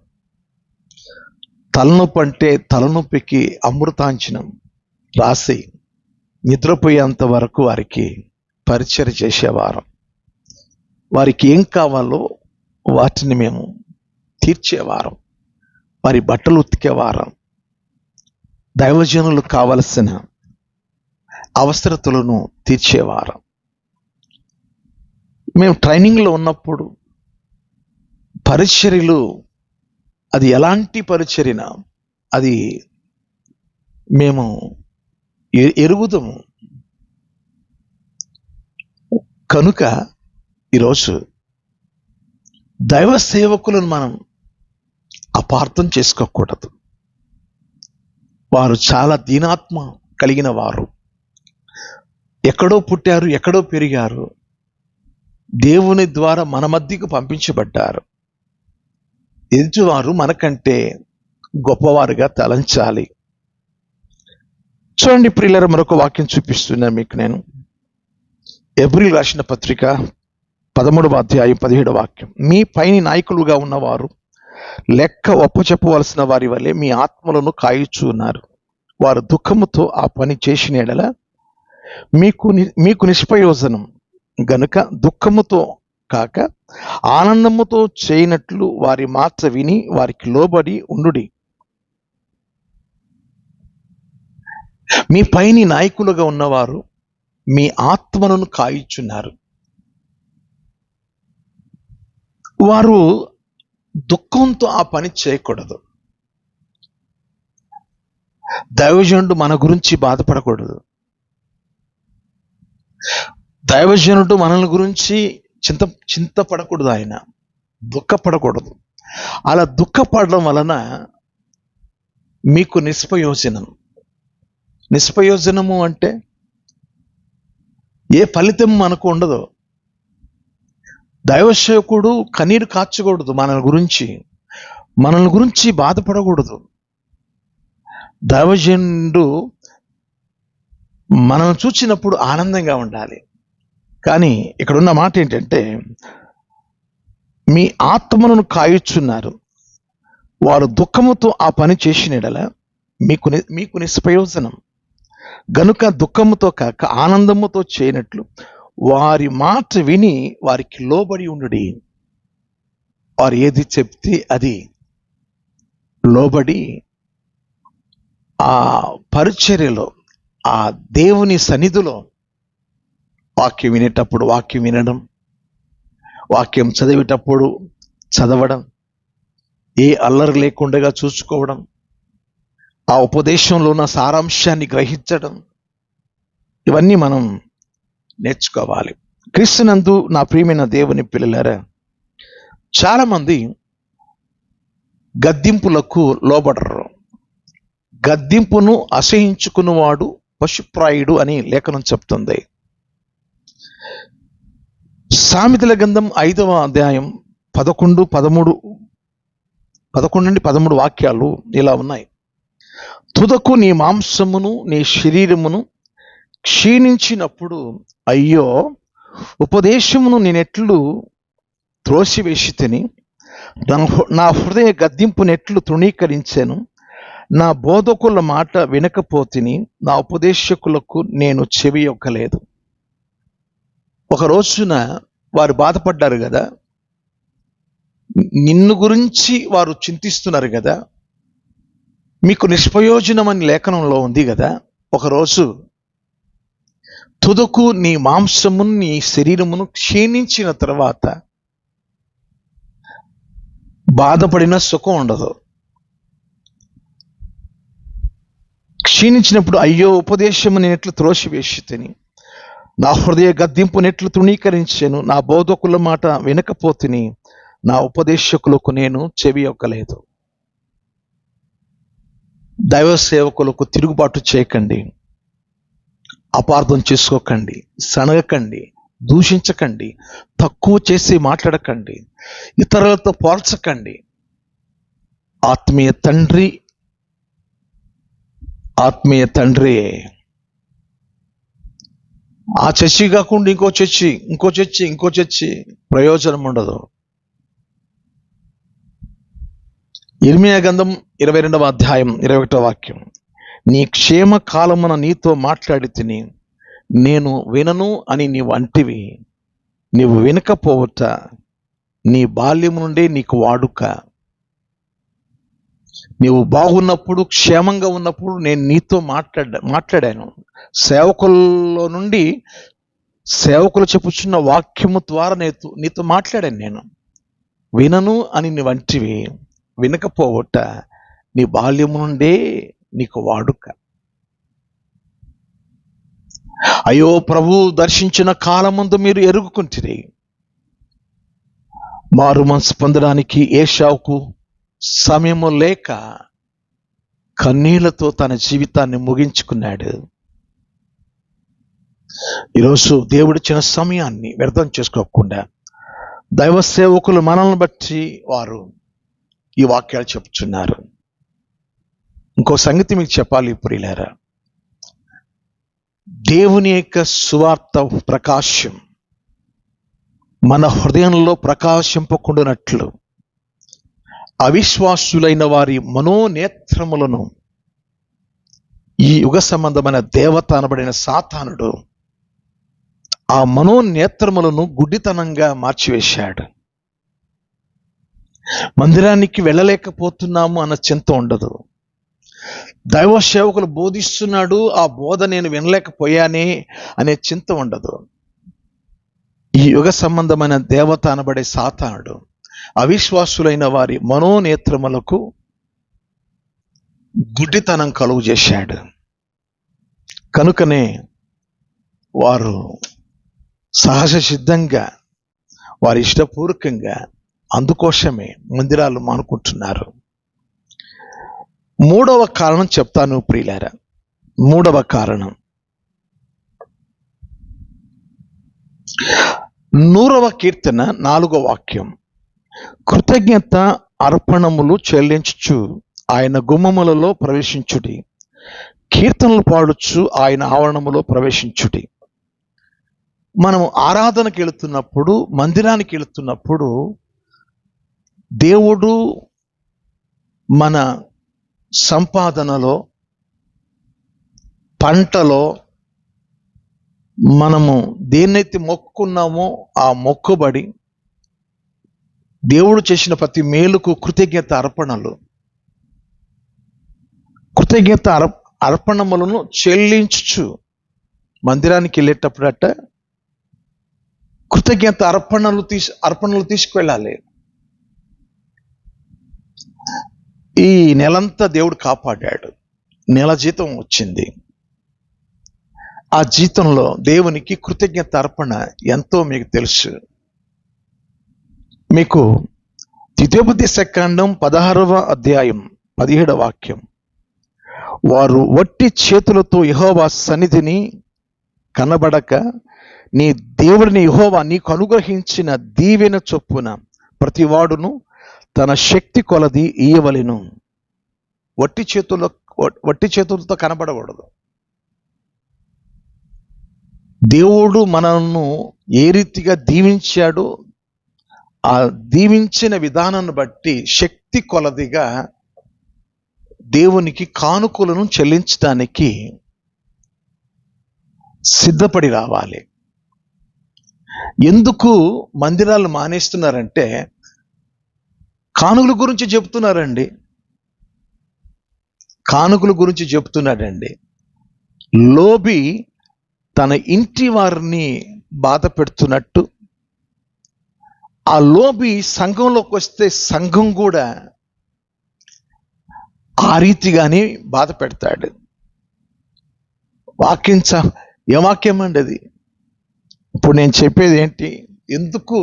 తలనొప్పి అంటే తలనొప్పికి అమృతాంజనం రాసి నిద్రపోయేంత వరకు వారికి పరిచయం చేసేవారం. వారికి ఏం కావాలో వాటిని మేము తీర్చేవారం, వారి బట్టలు ఉతికేవారం, దైవజనులు కావలసిన అవసరతలను తీర్చేవారం. మేము ట్రైనింగ్లో ఉన్నప్పుడు పరిచర్యలు, అది ఎలాంటి పరిచర్యన అది మేము ఎరుగుదాము. కనుక ఈరోజు దైవ సేవకులను మనం అపార్థం చేసుకోకూడదు. వారు చాలా దీనాత్మ కలిగిన వారు, ఎక్కడో పుట్టారు, ఎక్కడో పెరిగారు, దేవుని ద్వారా మన మధ్యకు పంపించబడ్డారు. ఎదుటివారు మనకంటే గొప్పవారుగా తలంచాలి. చూడండి ప్రియులారా, మరొక వాక్యం చూపిస్తున్నాను మీకు. నేను ఎబ్రీలు రాసిన పత్రిక 13వ అధ్యాయం 17వ వాక్యం. మీ పైన నాయకులుగా ఉన్నవారు లెక్క ఒప్పచెప్పవలసిన వారి వల్లే మీ ఆత్మలను కాయుచున్నారు. వారు దుఃఖముతో ఆ పని చేసిన ఎడల మీకు నిష్ప్రయోజనం, గనుక దుఃఖముతో కాక ఆనందముతో చేయనట్లు వారి మాట విని వారికి లోబడి ఉండుడి. మీ పైని నాయకులుగా ఉన్నవారు మీ ఆత్మలను కాయిచున్నారు. వారు దుఃఖంతో ఆ పని చేయకూడదు. దైవజనుడు మన గురించి బాధపడకూడదు. దైవజనుడు మనల్ని గురించి చింతపడకూడదు. ఆయన దుఃఖపడకూడదు. అలా దుఃఖపడడం వలన మీకు నిష్ప్రయోజనము అంటే ఏ ఫలితం మనకు ఉండదు. దైవసేవకుడు కన్నీరు కార్చకూడదు. మనల్ని గురించి బాధపడకూడదు. దైవజనుడు మనల్ని చూచినప్పుడు ఆనందంగా ఉండాలి. కానీ ఇక్కడ ఉన్న మాట ఏంటంటే, మీ ఆత్మలను కాయుచున్నారు. వారు దుఃఖముతో ఆ పని చేసిన యెడల మీకు నిష్ప్రయోజనం. గనుక దుఃఖముతో కాక ఆనందముతో చేయనట్లు వారి మాట విని వారికి లోబడి ఉండుడి. వారు ఏది చెప్తే అది లోబడి ఆ పరిచర్యలో, ఆ దేవుని సన్నిధిలో వాక్యం వినేటప్పుడు వాక్యం వినడం, వాక్యం చదివేటప్పుడు చదవడం, ఏ అల్లరి లేకుండా చూసుకోవడం, ఆ ఉపదేశంలో ఉన్న సారాంశాన్ని గ్రహించడం, ఇవన్నీ మనం నేర్చుకోవాలి. క్రీస్తునందు నా ప్రియమైన దేవుని పిల్లలారా, చాలామంది గద్దింపులకు లోబడరు. గద్దింపును అసహించుకున్నవాడు పశుప్రాయుడు అని లేఖనం చెప్తుంది. సామెతల గ్రంథం 5వ అధ్యాయం 11-13 వాక్యాలు ఇలా ఉన్నాయి. తుదకు నీ మాంసమును నీ శరీరమును క్షీణించినప్పుడు అయ్యో, ఉపదేశమును నేనెట్లు త్రోసివేసి తిని, నా హృదయ గద్దింపునెట్లు తృణీకరించాను. నా బోధకుల మాట వినకపోతిని, నా ఉపదేశకులకు నేను చెవియొక్కలేదు. ఒక రోజున వారు బాధపడ్డారు కదా, నిన్ను గురించి వారు చింతిస్తున్నారు కదా, మీకు నిష్ప్రయోజనం అని లేఖనంలో ఉంది కదా. ఒకరోజు తుదకు నీ మాంసమును నీ శరీరమును క్షీణించిన తర్వాత బాధపడిన సుఖం ఉండదు. క్షీణించినప్పుడు అయ్యో, ఉపదేశము నేనెట్లు త్రోసివేసి తిని, నా హృదయ గద్దింపునెట్లు తృణీకరించాను. నా బోధకుల మాట వినకపోతిని, నా ఉపదేశకులకు నేను చెవియొక్కలేదు. దైవ సేవకులకు తిరుగుబాటు చేయకండి, అపార్థం చేసుకోకండి, సనగకండి, దూషించకండి, తక్కువ చేసి మాట్లాడకండి, ఇతరులతో పోల్చకండి. ఆత్మీయ తండ్రి ఆ చర్చి కాకుండా ఇంకో చర్చి ప్రయోజనం ఉండదు. యిర్మీయా గ్రంథం 22వ అధ్యాయం 21వ వాక్యం, నీ క్షేమ కాలమున నీతో మాట్లాడి తిని నేను వినను అని నీవు అంటివి. నీవు వినకపోవట నీ బాల్యం నుండే నీకు వాడుక. నీవు బాగున్నప్పుడు, క్షేమంగా ఉన్నప్పుడు నేను నీతో మాట్లాడాను. సేవకుల్లో నుండి సేవకులు చెప్పుచున్న వాక్యము ద్వారా నీతో మాట్లాడాను. నేను వినను అని నీవు అంటివి. వినకపోవట నీ బాల్యము నుండే నీకు వాడుక. అయ్యో, ప్రభు దర్శించిన కాలమందు మీరు ఎరుగుకుంటిరి. మారు మనసు పొందడానికి ఏశావుకు సమయము లేక కన్నీళ్లతో తన జీవితాన్ని ముగించుకున్నాడు. ఈరోజు దేవుడిచ్చిన సమయాన్ని వ్యర్థం చేసుకోకుండా దైవ సేవకులు మనల్ని బట్టి వారు ఈ వాక్యాలు చెప్తున్నారు. ఇంకో సంగతి మీకు చెప్పాలి ప్రియులారా, దేవుని యొక్క సువార్త ప్రకాశం మన హృదయంలో ప్రకాశింపకుండానట్లు అవిశ్వాసులైన వారి మనోనేత్రములను ఈ యుగ సంబంధమైన దేవత అనబడిన సాతానుడు ఆ మనోనేత్రములను గుడ్డితనంగా మార్చివేశాడు. మందిరానికి వెళ్ళలేకపోతున్నాము అన్న చింత ఉండదు. దైవ సేవకులు బోధిస్తున్నాడు, ఆ బోధ నేను వినలేకపోయానే అనే చింత ఉండదు. ఈ యుగ సంబంధమైన దేవత అనబడే సాతానుడు అవిశ్వాసులైన వారి మనోనేత్రములకు గుడ్డితనం కలుగు చేశాడు. కనుకనే వారు సహజ సిద్ధంగా, వారి ఇష్టపూర్వకంగా అందుకోసమే మందిరాలు మానుకుంటున్నారు. మూడవ కారణం చెప్తాను ప్రియులారా. మూడవ కారణం 100వ కీర్తన 4వ వాక్యం. కృతజ్ఞత అర్పణములు చెల్లించుచు ఆయన గుమ్మములలో ప్రవేశించుడి, కీర్తనలు పాడుచు ఆయన ఆవరణములో ప్రవేశించుడి. మనము ఆరాధనకి వెళుతున్నప్పుడు, మందిరానికి వెళుతున్నప్పుడు దేవుడు మన సంపాదనలో, పంటలో మనము దేన్నైతే మొక్కుకున్నామో ఆ మొక్కుబడి, దేవుడు చేసిన ప్రతి మేలుకు కృతజ్ఞత అర్పణములను చెల్లించుచు మందిరానికి వెళ్ళేటప్పుడట కృతజ్ఞత అర్పణలు తీసుకువెళ్ళాలి. ఈ నెలంతా దేవుడు కాపాడాడు, నెల జీతం వచ్చింది. ఆ జీతంలో దేవునికి కృతజ్ఞత అర్పణ ఎంతో మీకు తెలుసు. మీకు ద్వితీయోపదేశకాండం 16వ అధ్యాయం 17వ వాక్యం. వారు వట్టి చేతులతో యెహోవా సన్నిధిని కనబడక, నీ దేవుడిని యెహోవా నీకు అనుగ్రహించిన దీవెన చొప్పున ప్రతివాడును తన శక్తి కొలది ఇయ్యవలెను. వట్టి చేతులతో కనబడకూడదు. దేవుడు మనను ఏ రీతిగా దీవించాడో ఆ దీవించిన విధానాన్ని బట్టి శక్తి కొలదిగా దేవునికి కానుకలను చెల్లించడానికి సిద్ధపడి రావాలి. ఎందుకు మందిరాలు మానేస్తున్నారంటే కానుకల గురించి చెప్తున్నారండి. లోబి తన ఇంటి వారిని బాధ పెడుతున్నట్టు, ఆ లోబి సంఘంలోకి వస్తే సంఘం కూడా ఆ రీతిగానే బాధ పెడతాడు. ఏ వాక్యం అండి అది? ఇప్పుడు నేను చెప్పేది ఏంటి? ఎందుకు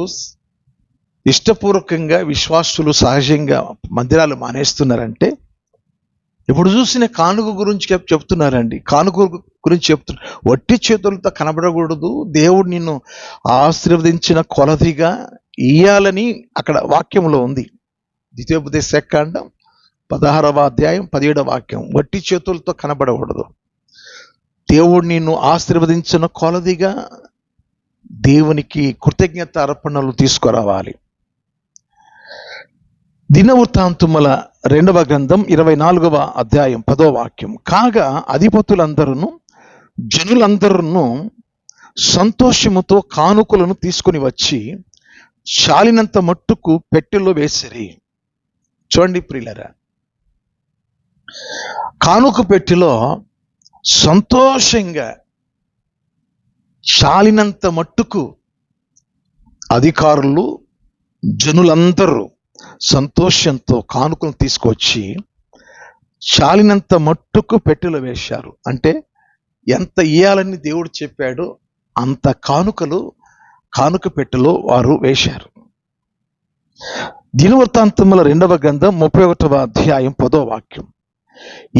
ఇష్టపూర్వకంగా విశ్వాసులు సహజంగా మందిరాలు మానేస్తున్నారంటే, ఇప్పుడు చూసిన కానుక గురించి చెప్తున్నారండి. కానుక గురించి చెప్తున్నారు. వట్టి చేతులతో కనబడకూడదు, దేవుడు నిన్ను ఆశీర్వదించిన కొలదిగా ఇయ్యాలని అక్కడ వాక్యంలో ఉంది. ద్వితీయోపదేశకాండం 16వ అధ్యాయం 17వ వాక్యం. వట్టి చేతులతో కనబడకూడదు, దేవుడు నిన్ను ఆశీర్వదించిన కొలదిగా దేవునికి కృతజ్ఞత అర్పణలు తీసుకురావాలి. దినవృత్తాంతముల 2వ గ్రంథం 24వ అధ్యాయం 10వ వాక్యం. కాగా అధిపతులందరూ జనులందరూ సంతోషముతో కానుకలను తీసుకుని వచ్చి చాలినంత మట్టుకు పెట్టెలో వేసిరి. చూడండి ప్రియులారా, కానుక పెట్టెలో సంతోషంగా చాలినంత మట్టుకు అధికారులు జనులందరూ సంతోషంతో కానుకలు తీసుకొచ్చి చాలినంత మట్టుకు పెట్టెలో వేశారు. అంటే ఎంత ఇయ్యాలని దేవుడు చెప్పాడో అంత కానుక పెట్టెలో వారు వేశారు. దినవృత్తాంతముల 2వ గ్రంథం 31వ అధ్యాయం 10వ వాక్యం.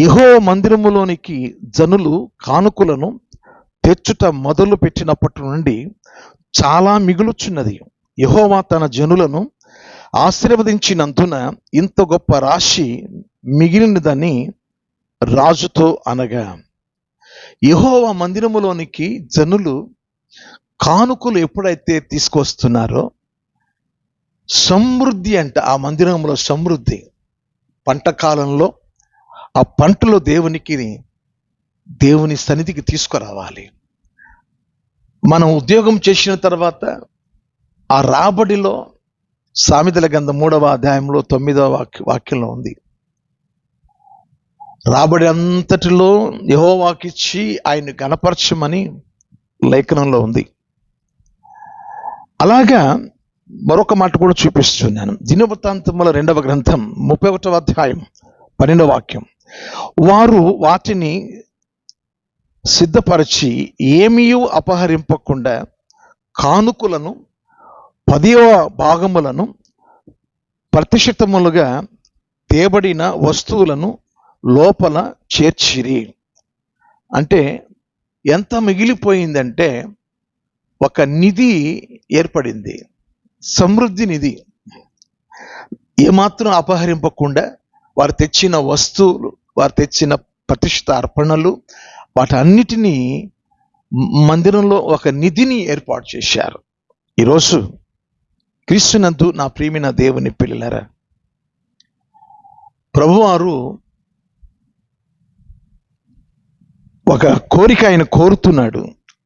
యెహోవా మందిరములోనికి జనులు కానుకలను తెచ్చుట మొదలు పెట్టినప్పటి నుండి చాలా మిగులుచున్నది. యెహోవా తన జనులను ఆశీర్వదించినందున ఇంత గొప్ప రాశి మిగిలినదని రాజుతో అనగా, యెహోవా మందిరములోనికి జనులు కానుకలు ఎప్పుడైతే తీసుకొస్తున్నారో సమృద్ధి అంట. ఆ మందిరంలో సమృద్ధి, పంట కాలంలో ఆ పంటలో దేవుని సన్నిధికి తీసుకురావాలి. మనం ఉద్యోగం చేసిన తర్వాత ఆ రాబడిలో సామెతల గ్రంథం 3వ అధ్యాయంలో 9వ వాక్యంలో ఉంది, రాబడి అంతటిలో యెహోవాకిచ్చి ఆయన గణపరచమని లేఖనంలో ఉంది. అలాగా మరొక మాట కూడా చూపిస్తున్నాను. దినవృత్తాంతముల 2వ గ్రంథం 31వ అధ్యాయం 12వ వాక్యం, వారు వాటిని సిద్ధపరిచి ఏమీ అపహరింపకుండా కానుకలను 10వ భాగములను ప్రతిశతములుగా తేబడిన వస్తువులను లోపల చేర్చిరి. అంటే ఎంత మిగిలిపోయిందంటే ఒక నిధి ఏర్పడింది, సమృద్ధి నిధి. ఏమాత్రం అపహరింపకుండా వారు తెచ్చిన వస్తువులు, వారు తెచ్చిన ప్రతిష్ఠిత అర్పణలు, వాటన్నిటినీ మందిరంలో ఒక నిధిని ఏర్పాటు చేశారు. ఈరోజు క్రీస్తునందు నా ప్రియమైన దేవుని పిల్లలారా, ప్రభువారు ఒక కోరిక ఆయన కోరుతున్నాడు.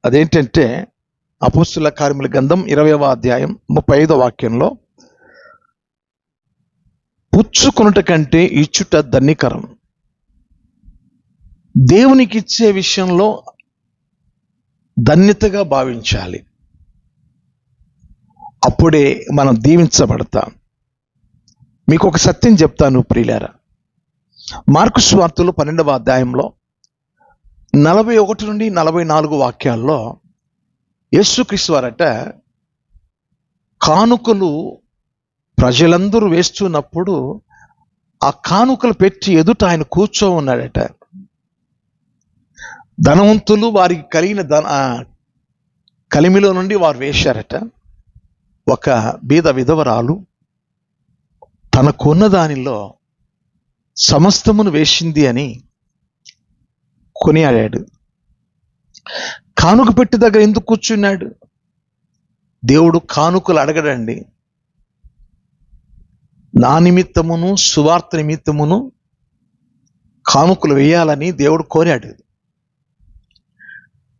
అదేంటంటే అపోస్తుల కార్యముల గ్రంథం 20వ అధ్యాయం 35వ వాక్యంలో, పుచ్చుకొనుట కంటే ఇచ్చుట ధన్యకరం. దేవునికి ఇచ్చే విషయంలో ధన్యతగా భావించాలి, అప్పుడే మనం దీవించబడతాం. మీకు ఒక సత్యం చెప్తాను ప్రియులారా. మార్కు సువార్తలు 12వ అధ్యాయంలో 41 నుండి 44 వాక్యాల్లో యేసుక్రీస్తు వారట కానుకలు ప్రజలందరూ వేస్తున్నప్పుడు ఆ కానుకలు పెట్టి ఎదుట ఆయన కూర్చో ఉన్నాడట. ధనవంతులు వారికి కలిగిన కలిమిలో నుండి వారు వేశారట. ఒక బీద విధవరాలు తనకున్న దానిలో సమస్తమును వేసింది అని కొనియాడాడు. కానుక పెట్టి దగ్గర ఎందుకు కూర్చున్నాడు? దేవుడు కానుకలు అడగడండి. నా నిమిత్తమును సువార్త నిమిత్తమును కానుకలు వేయాలని దేవుడు కోరాడు.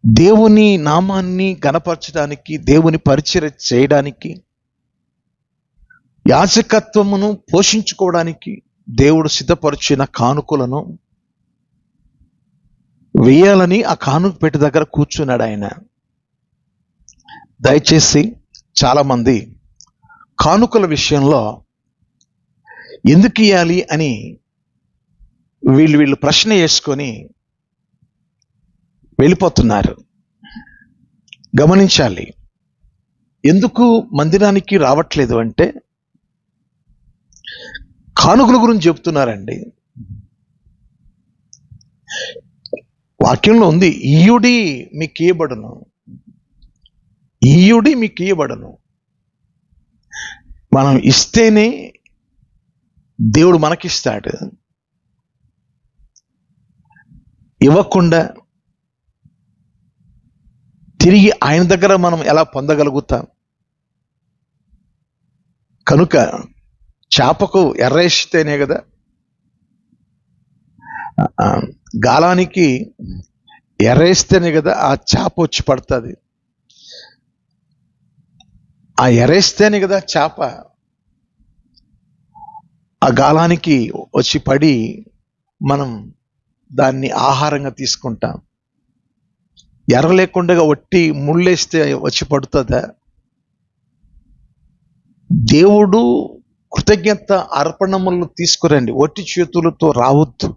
దేవుని నామాన్ని గణపరచడానికి, దేవుని పరిచర్య చేయడానికి, యాజకత్వమును పోషించుకోవడానికి దేవుడు సిద్ధపరిచిన కానుకలను వేయాలని ఆ కానుక పెట్టి దగ్గర కూర్చున్నాడు ఆయన. దయచేసి చాలామంది కానుకల విషయంలో ఎందుకు ఇవ్వాలి అని వీళ్ళు ప్రశ్న వేసుకొని వెళ్ళిపోతున్నారు. గమనించాలి. ఎందుకు మందిరానికి రావట్లేదు అంటే కానుకల గురించి చెప్తున్నారండి. వాక్యంలో ఉంది, ఈయుడి మీకు ఇయ్యబడును, ఈయుడి మీకు ఇయ్యబడును. మనం ఇస్తేనే దేవుడు మనకిస్తాడు. ఇవ్వకుండా తిరిగి ఆయన దగ్గర మనం ఎలా పొందగలుగుతాం? కనుక చేపకు ఎర్రేస్తేనే కదా, గాలానికి ఎర్రేస్తేనే కదా ఆ చేప వచ్చి పడుతుంది. ఆ ఎర్రేస్తేనే కదా చేప ఆ గాలానికి వచ్చి పడి మనం దాన్ని ఆహారంగా తీసుకుంటాం. ఎర్ర లేకుండా ఒట్టి ముళ్ళేస్తే వచ్చి పడుతుందా? దేవుడు కృతజ్ఞత అర్పణములు తీసుకురండి, ఒట్టి చేతులతో రావద్దు.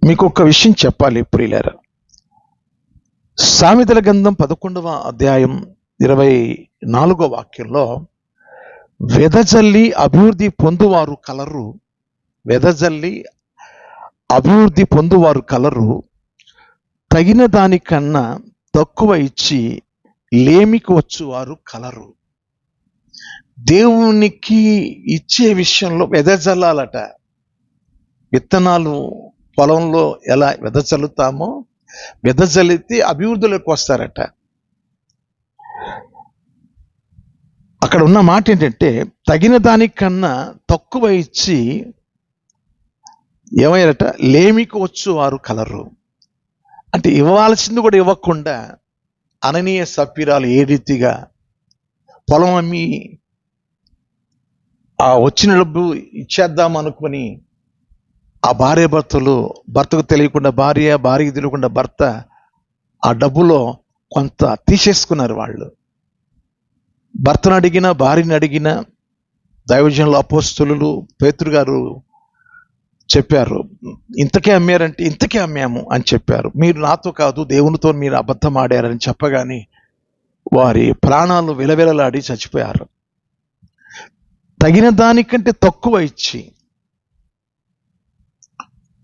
మీకు ఒక విషయం చెప్పాలి ప్రియులారా. సామెతల గ్రంథం 11వ అధ్యాయం 24వ వాక్యంలో, వెదజల్లి అభివృద్ధి పొందువారు కలరు, వెదజల్లి అభివృద్ధి పొందువారు కలరు, తగిన దానికన్నా తక్కువ ఇచ్చి లేమికి వచ్చువారు కలరు. దేవునికి ఇచ్చే విషయంలో వెదజల్లాలట. విత్తనాలు పొలంలో ఎలా వెదజల్లుతామో వెదజల్లితే అభివృద్ధిలోకి వస్తారట. అక్కడ ఉన్న మాట ఏంటంటే, తగిన దానికన్నా తక్కువ ఇచ్చి ఏమయ్యారట, లేమికి వచ్చు వారు కలరు. అంటే ఇవ్వాల్సింది కూడా ఇవ్వకుండా అననీయ సప్పిరాలు ఏ రీతిగా పొలం అమ్మి ఆ వచ్చిన డబ్బు ఇచ్చేద్దాం అనుకుని ఆ భర్తకు తెలియకుండా భార్యకి తెలియకుండా భర్త ఆ డబ్బులో కొంత తీసేసుకున్నారు వాళ్ళు. భర్తను అడిగిన, భార్యని అడిగిన దైవజనులు, అపోస్తలులు, పేతురు గారు చెప్పారు, ఇంతకే అమ్మారంటే ఇంతకే అమ్మాము అని చెప్పారు. మీరు నాతో కాదు దేవునితో మీరు అబద్ధం ఆడారని చెప్పగానే వారి ప్రాణాలు విలవిలలాడి చచ్చిపోయారు. తగిన దానికంటే తక్కువ ఇచ్చి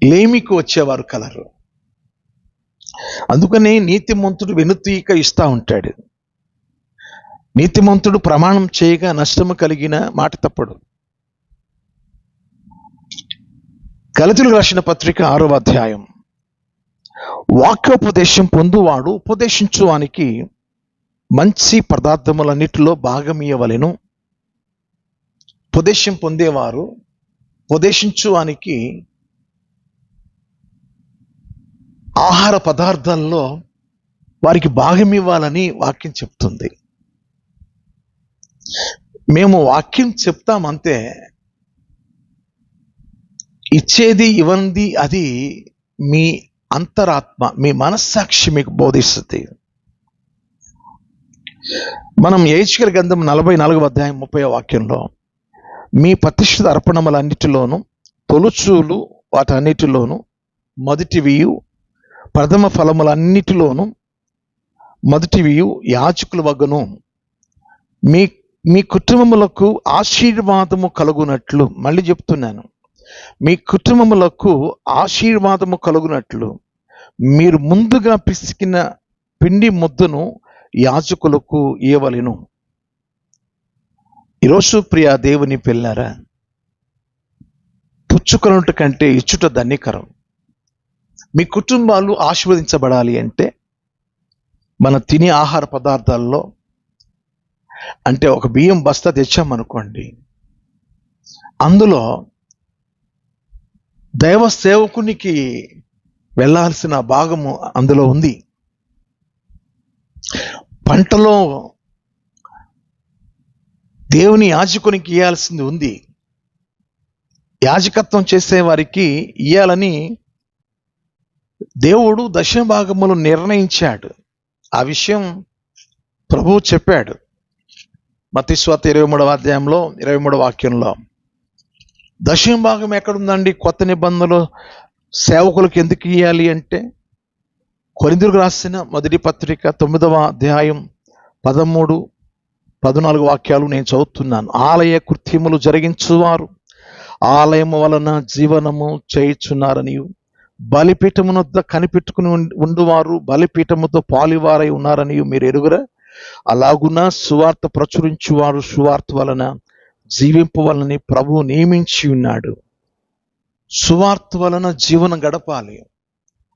లేమికి వచ్చేవారు కలరు. అందుకని నీతిమంతుడు వెనుతీయక ఇస్తా ఉంటాడు. నీతిమంతుడు ప్రమాణం చేయగా నష్టము కలిగిన మాట తప్పడు. గలతీయులకు రాసిన పత్రిక 6వ అధ్యాయం. వాక్యోపదేశం పొందువాడు ఉపదేశించువానికి మంచి పదార్థములన్నిటిలో భాగమియ్యవలెను. ఉపదేశం పొందేవారు ఉపదేశించువానికి ఆహార పదార్థాల్లో వారికి భాగం ఇవ్వాలని వాక్యం చెప్తుంది. మేము వాక్యం చెప్తామంతే, ఇచ్చేది ఇవ్వండి అది మీ అంతరాత్మ, మీ మనస్సాక్షి మీకు బోధిస్తుంది. మనం యెహెజ్కేలు గ్రంథం 44వ అధ్యాయం 30వ వాక్యంలో మీ ప్రతిష్ఠిత అర్పణములన్నిటిలోను తొలుచూలు వాటన్నిటిలోను మొదటివియు ప్రథమ ఫలములన్నిటిలోను మొదటివియు యాజకుల వగ్గను మీ మీ కుటుంబములకు ఆశీర్వాదము కలుగునట్లు, మళ్ళీ చెప్తున్నాను, మీ కుటుంబములకు ఆశీర్వాదము కలుగునట్లు మీరు ముందుగా పిసికిన పిండి ముద్దను యాజకులకు ఇవ్వవలెను. ఈరోజు ప్రియ దేవుని పిల్లారా, పుచ్చుకొనుట కంటే ఇచ్చుట ధన్యకరం. మీ కుటుంబాలు ఆశీర్వదించబడాలి అంటే మన తినే ఆహార పదార్థాల్లో, అంటే ఒక బియ్యం బస్తా తెచ్చామనుకోండి, అందులో దైవ సేవకునికి వెళ్ళాల్సిన భాగము అందులో ఉంది. పంటలో దేవుని యాజకునికి ఇవ్వాల్సింది ఉంది. యాజకత్వం చేసే వారికి ఇవ్వాలని దేవుడు దశమ భాగములు నిర్ణయించాడు. ఆ విషయం ప్రభువు చెప్పాడు. మత్తయి సువార్త 23వ అధ్యాయంలో 23వ వాక్యంలో, దశమ భాగం ఎక్కడుందండి? కొత్త నిబంధనలో సేవకులకు ఎందుకు ఇవ్వాలి అంటే, కొరింథీయులకు రాసిన మొదటి పత్రిక 9వ అధ్యాయం 13, 14 వాక్యాలు నేను చదువుతున్నాను. ఆలయ కృత్యములు జరిగించువారు ఆలయము వలన జీవనము చేయుచున్నారనియు, బలిపీఠమునొద్ద కనిపెట్టుకుని ఉండువారు బలిపీఠముతో పాలివారై ఉన్నారని మీరు ఎరుగురా? అలాగున సువార్త ప్రచురించువారు సువార్త వలన జీవింపవలని ప్రభువు నియమించి ఉన్నాడు. సువార్త వలన జీవనం గడపాలి.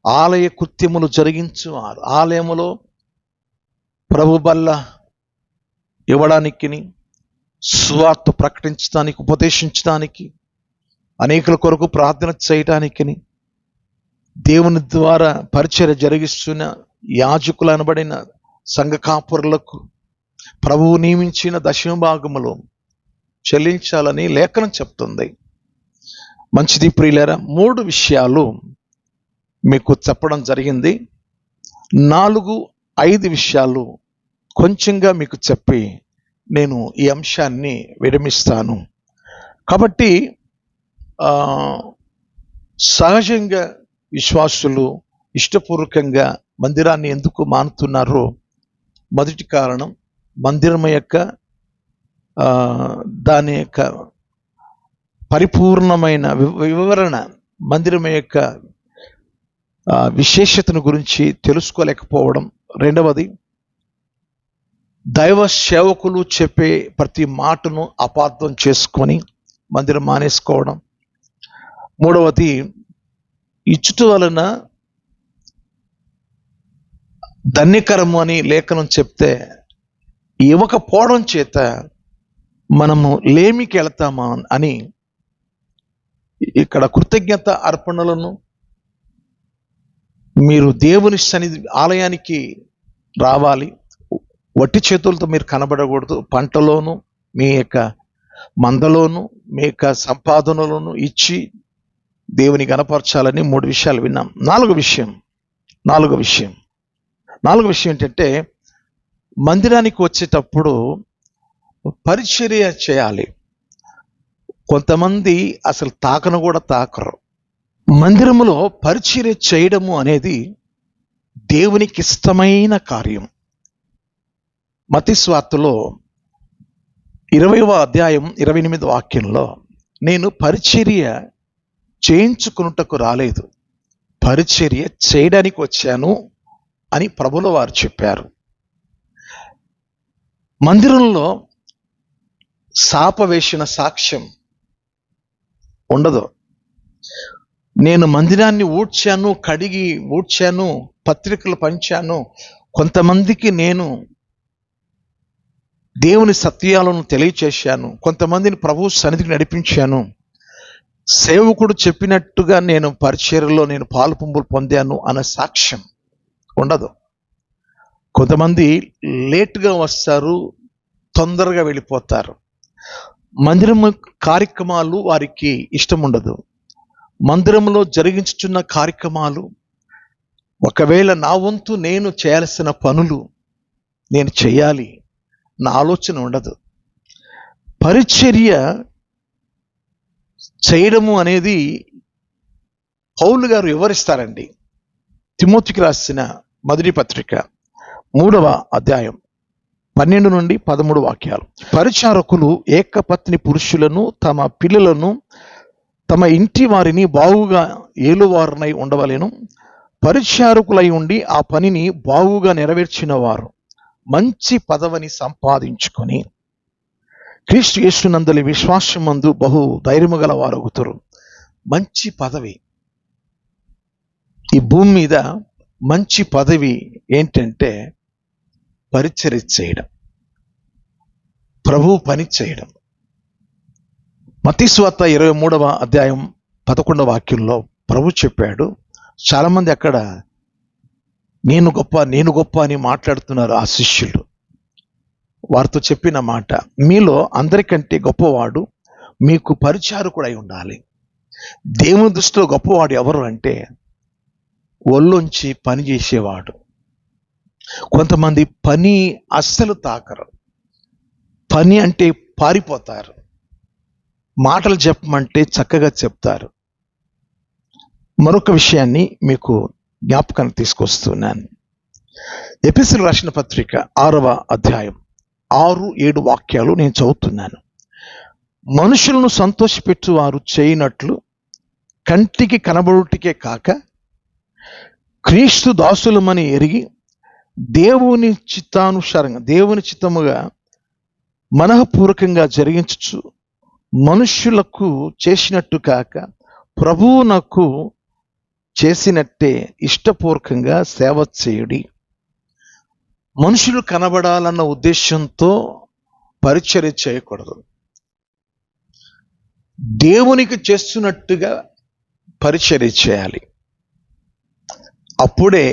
ఆలయ కృత్యములు జరిగించువారు, ఆలయములో ప్రభు బల్ల ఇవ్వడానికి, సువార్త ప్రకటించడానికి, ఉపదేశించడానికి, అనేకుల కొరకు ప్రార్థన చేయటానికి, దేవుని ద్వారా పరిచర్య జరిగిస్తున్న యాజకులు అనబడిన సంఘ కాపురులకు ప్రభువు నియమించిన దశమ భాగములో చెల్లించాలని లేఖనం చెప్తుంది. మంచిది ప్రియులారా, 3 విషయాలు మీకు చెప్పడం జరిగింది. 4-5 విషయాలు కొంచెంగా మీకు చెప్పి నేను ఈ అంశాన్ని విరమిస్తాను. కాబట్టి సహజంగా విశ్వాసులు ఇష్టపూర్వకంగా మందిరాన్ని ఎందుకు మానుతున్నారో మొదటి కారణం, మందిరం యొక్క దాని యొక్క పరిపూర్ణమైన వివరణ, మందిరం యొక్క విశేషతను గురించి తెలుసుకోలేకపోవడం. రెండవది, దైవ సేవకులు చెప్పే ప్రతి మాటను అపార్థం చేసుకొని మందిరం మానేసుకోవడం. మూడవది, ఇచ్చుట వలన ధన్యకరము అని లేఖనం చెప్తే ఇవ్వకపోవడం చేత మనము లేమికి వెళ్తామా అని ఇక్కడ కృతజ్ఞత అర్పణలను మీరు దేవుని సన్నిధి ఆలయానికి రావాలి. వట్టి చేతులతో మీరు కనబడకూడదు. పంటలోను, మీ యొక్క మందలోను, మీ యొక్క సంపాదనలోను ఇచ్చి దేవుని గణపరచాలని 3 విషయాలు విన్నాం. నాలుగో విషయం ఏంటంటే, మందిరానికి వచ్చేటప్పుడు పరిచర్య చేయాలి. కొంతమంది అసలు తాకను కూడా తాకరు. మందిరములో పరిచర్య చేయడము అనేది దేవునికి ఇష్టమైన కార్యం. మత్తయి సువార్తలో 20వ అధ్యాయం 28వ వాక్యంలో, నేను పరిచర్య చేయించుకున్నటకు రాలేదు, పరిచర్య చేయడానికి వచ్చాను అని ప్రభుల వారు చెప్పారు. మందిరంలో శాపవేసిన సాక్ష్యం ఉండదు. నేను మందిరాన్ని ఊడ్చాను, కడిగి ఊడ్చాను, పత్రికలు పంచాను, కొంతమందికి నేను దేవుని సత్యాలను తెలియచేశాను, కొంతమందిని ప్రభు సన్నిధికి నడిపించాను, సేవకుడు చెప్పినట్టుగా నేను పరిచర్యలో నేను పాలు పంపులు పొందాను అన్న సాక్ష్యం ఉండదు. కొంతమంది లేటుగా వస్తారు, తొందరగా వెళ్ళిపోతారు. మందిరం కార్యక్రమాలు వారికి ఇష్టం ఉండదు. మందిరంలో జరిగించుచున్న కార్యక్రమాలు, ఒకవేళ నా వంతు నేను చేయాల్సిన పనులు నేను చేయాలి, నా ఆలోచన ఉండదు. పరిచర్య చేయడము అనేది పౌలు గారు వివరిస్తారండి. తిమోతికి రాసిన మొదటి పత్రిక 3వ అధ్యాయం 12 నుండి 13 వాక్యాలు. పరిచారకులు ఏకపత్ని పురుషులను, తమ పిల్లలను, తమ ఇంటి వారిని బాగుగా ఏలువారనై ఉండవలెను. పరిచారకులై ఉండి ఆ పనిని బాగుగా నెరవేర్చిన వారు మంచి పదవిని సంపాదించుకొని క్రీస్తు యేసునందలి విశ్వాసమందు బహు ధైర్యము గల వారగుతారు. మంచి పదవి, ఈ భూమి మీద మంచి పదవి ఏంటంటే పరిచర్య చేయడం, ప్రభు పని చేయడం. మత్తయి సువార్త 23వ అధ్యాయం 11వ వాక్యంలో ప్రభు చెప్పాడు. చాలామంది అక్కడ నేను గొప్ప అని మాట్లాడుతున్నారు ఆ శిష్యులు. వారితో చెప్పిన మాట, మీలో అందరికంటే గొప్పవాడు మీకు పరిచారకుడై ఉండాలి. దేవుని దృష్టిలో గొప్పవాడు ఎవరు అంటే ఒళ్ళొంచి పని చేసేవాడు. కొంతమంది పని అస్సలు తాకరు, పని అంటే పారిపోతారు, మాటలు చెప్పమంటే చక్కగా చెప్తారు. మరొక విషయాన్ని మీకు జ్ఞాపకాన్ని తీసుకొస్తున్నాను. ఎఫెసీయులకు రాసిన పత్రిక 6వ అధ్యాయం 6-7 వాక్యాలు నేను చదువుతున్నాను. మనుషులను సంతోషపెట్టు వారు చేయనట్లు కంటికి కనబడుటకే కాక క్రీస్తు దాసులమని ఎరిగి దేవుని చిత్తానుసారంగా, దేవుని చిత్తముగా మనఃపూర్వకంగా జరిగించు మనుష్యులకు చేసినట్టు కాక ప్రభువునకు చేసినట్టే ఇష్టపూర్వకంగా సేవ చేయుడి. మనుషులు కనబడాలన్న ఉద్దేశంతో పరిచర్య చేయకూడదు. దేవునికి చేస్తున్నట్టుగా పరిచర్య చేయాలి. అప్పుడే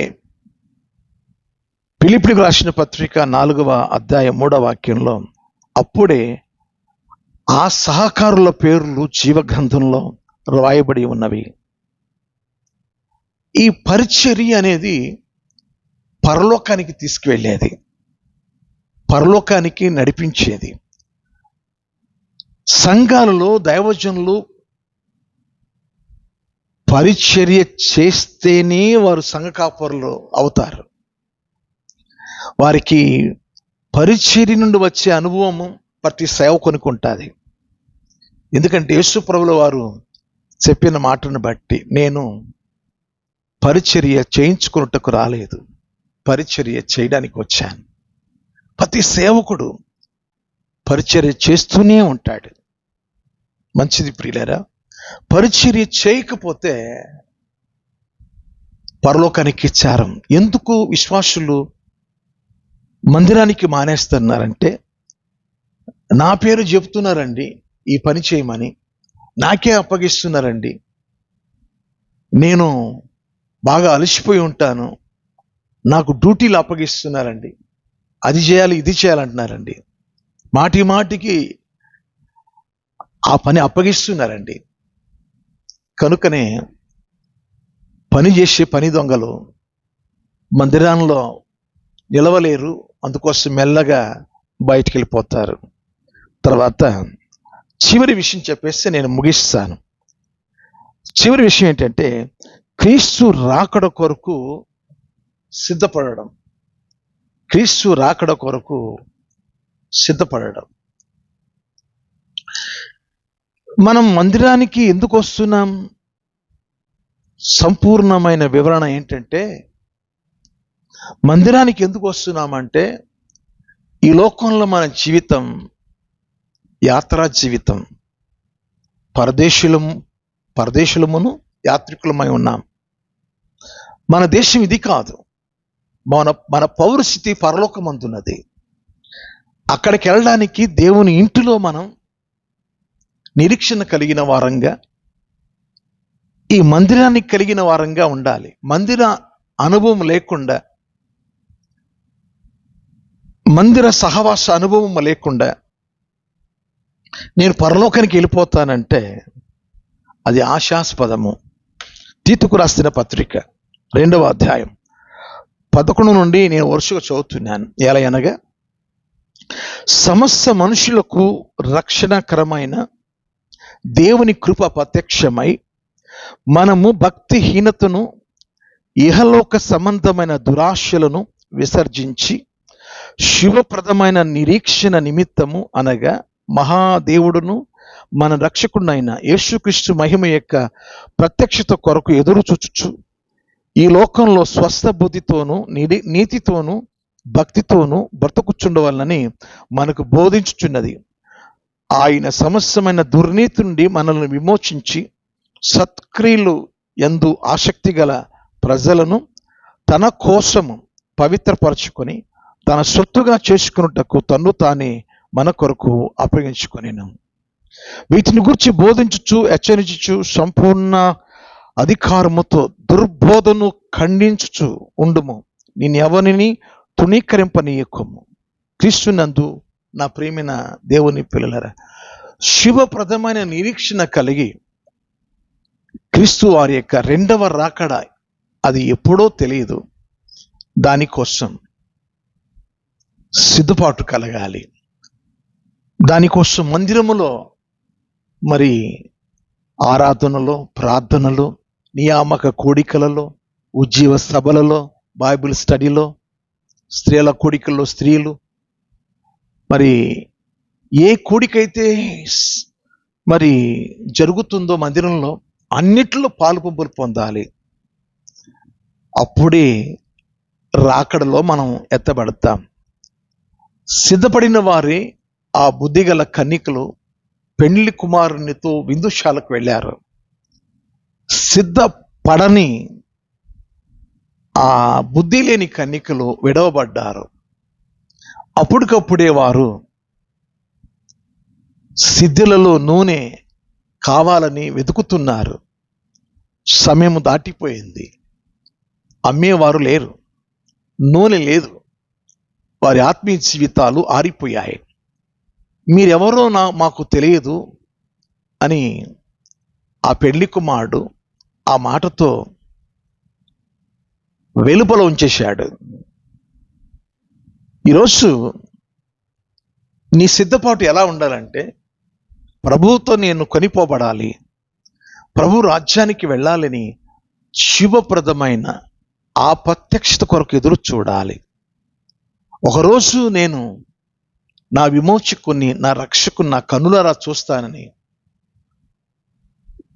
ఫిలిప్పీయులకు రాసిన పత్రిక 4వ అధ్యాయం 3వ వాక్యంలో, అప్పుడే ఆ సహకారుల పేర్లు జీవగ్రంథంలో రాయబడి ఉన్నవి. ఈ పరిచర్య అనేది పరలోకానికి తీసుకువెళ్ళేది, పరలోకానికి నడిపించేది. సంఘాలలో దైవజనులు పరిచర్య చేస్తేనే వారు సంఘ కాపరులు అవుతారు. వారికి పరిచర్య నుండి వచ్చే అనుభవము ప్రతి సేవకునికి ఉంటుంది. ఎందుకంటే యేసు ప్రభుల వారు చెప్పిన మాటను బట్టి, నేను పరిచర్య చేయించుకున్నట్టుకు రాలేదు, పరిచర్య చేయడానికి వచ్చాను. ప్రతి సేవకుడు పరిచర్య చేస్తూనే ఉంటాడు. మంచిది ప్రియులారా. పరిచర్య చేయకపోతే పరలోకానికి చారం. ఎందుకు విశ్వాసులు మందిరానికి మానేస్తున్నారంటే, నా పేరు చెప్తున్నారండి ఈ పని చేయమని, నాకే అప్పగిస్తున్నారండి, నేను బాగా అలసిపోయి ఉంటాను, నాకు డ్యూటీలు అప్పగిస్తున్నారండి, అది చేయాలి ఇది చేయాలంటున్నారండి, మాటి మాటికి ఆ పని అప్పగిస్తున్నారండి. కనుకనే పని చేసే పని దొంగలు మందిరంలో నిలవలేరు, అందుకోసం మెల్లగా బయటికి వెళ్ళిపోతారు. తర్వాత చివరి విషయం చెప్పేస్తే నేను ముగిస్తాను. చివరి విషయం ఏంటంటే క్రీస్తు రాకడ కొరకు సిద్ధపడడం. క్రీస్తు రాకడ కొరకు సిద్ధపడడం. మనం మందిరానికి ఎందుకు వస్తున్నాం? సంపూర్ణమైన వివరణ ఏంటంటే, మందిరానికి ఎందుకు వస్తున్నామంటే ఈ లోకంలో మన జీవితం యాత్రా జీవితం. పరదేశులమును యాత్రికులమై ఉన్నాం. మన దేశం ఇది కాదు. మన పౌరస్థితి పరలోకమందున్నది. అక్కడికి వెళ్ళడానికి దేవుని ఇంటిలో మనం నిరీక్షణ కలిగిన వారంగా, ఈ మందిరానికి కలిగిన వారంగా ఉండాలి. మందిర అనుభవం లేకుండా, మందిర సహవాస అనుభవం లేకుండా నేను పరలోకానికి వెళ్ళిపోతానంటే అది ఆశాస్పదము. తీతుకు రాసిన పత్రిక 2వ అధ్యాయం 11 నుండి నేను వరుసగా చదువుతున్నాను. ఎలా అనగా, సమస్త మనుషులకు రక్షణకరమైన దేవుని కృప ప్రత్యక్షమై మనము భక్తిహీనతను, ఇహలోక సంబంధమైన దురాశలను విసర్జించి శుభప్రదమైన నిరీక్షణ నిమిత్తము, అనగా మహాదేవుడును మన రక్షకుడైన యేసుక్రీస్తు మహిమ యొక్క ప్రత్యక్షత కొరకు ఎదురు చూచుచు ఈ లోకంలో స్వస్థ బుద్ధితోనూ నీతితోనూ భక్తితోనూ బ్రతుకుచుండవలనని మనకు బోధించుచున్నది. ఆయన సమస్తమైన దుర్నీతి నుండి మనల్ని విమోచించి సత్క్రియలు యందు ఆసక్తి గల ప్రజలను తన కోసము పవిత్రపరచుకొని తన సొత్తుగా చేసుకున్నటకు తన్ను తానే మన కొరకు అప్పగించుకొనెను. వీటిని గురించి బోధించుచు హెచ్చరించుచు సంపూర్ణ అధికారముతో దుర్బోధను ఖండించుచు ఉండుము. నేను ఎవరిని తృణీకరింపనీయకము. క్రీస్తునందు నా ప్రియమైన దేవుని పిల్లలరా, శుభప్రదమైన నిరీక్షణ కలిగి క్రీస్తు వారి యొక్క 2వ రాకడ అది ఎప్పుడో తెలియదు, దానికోసం సిద్ధపాటు కలగాలి. దానికోసం మందిరములో మరి ఆరాధనలో, ప్రార్థనలో, నియామక కూడికలలో, ఉజ్జీవ సభలలో, బైబిల్ స్టడీలో, స్త్రీల కూడికల్లో స్త్రీలు, మరి ఏ కూడికైతే మరి జరుగుతుందో మందిరంలో అన్నిట్లో పాలుపంపులు పొందాలి. అప్పుడే రాకడలో మనం ఎత్తబడతాం. సిద్ధపడిన వారే ఆ బుద్ధిగల కన్యకలు పెండ్లి కుమారునితో విందుశాలకు వెళ్ళారు. సిద్ధపడని ఆ బుద్ధి లేని కన్యకలు విడవబడ్డారు. అప్పటికప్పుడే వారు సిద్ధులలో నూనె కావాలని వెతుకుతున్నారు. సమయం దాటిపోయింది, అమ్మేవారు లేరు, నూనె లేదు, వారి ఆత్మీయ జీవితాలు ఆరిపోయాయి. మీరెవరో మాకు తెలియదు అని ఆ పెళ్లి కుమారుడు ఆ మాటతో వెలుపల ఉంచేశాడు. ఈరోజు నీ సిద్ధపాటు ఎలా ఉండాలంటే, ప్రభువుతో నేను కొనిపోబడాలి, ప్రభు రాజ్యానికి వెళ్ళాలని శుభప్రదమైన ఆ ప్రత్యక్షత కొరకు ఎదురు చూడాలి. ఒకరోజు నేను నా విమోచకుని, నా రక్షకుని నా కనులారా చూస్తానని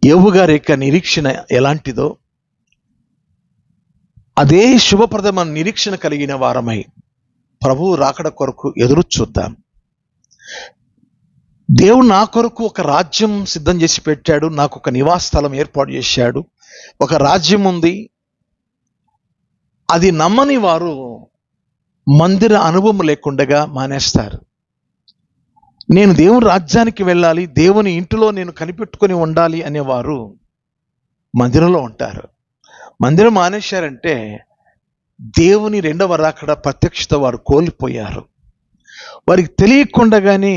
యోబు గారి యొక్క నిరీక్షణ ఎలాంటిదో అదే శుభప్రదమైన నిరీక్షణ కలిగిన వారమై ప్రభువు రాకడ కొరకు ఎదురు చూద్దాం. దేవుడు నా కొరకు ఒక రాజ్యం సిద్ధం చేసి పెట్టాడు, నాకు ఒక నివాస స్థలం ఏర్పాటు చేశాడు, ఒక రాజ్యం ఉంది. అది నమ్మని వారు మందిర అనుభవం లేకుండా మానేస్తారు. నేను దేవుని రాజ్యానికి వెళ్ళాలి, దేవుని ఇంటిలో నేను కనిపెట్టుకొని ఉండాలి అనేవారు మందిరంలో ఉంటారు. మందిరం మానేశారంటే దేవుని రెండవ రాకడ ప్రత్యక్షత వారు కోల్పోయారు. వారికి తెలియకుండానే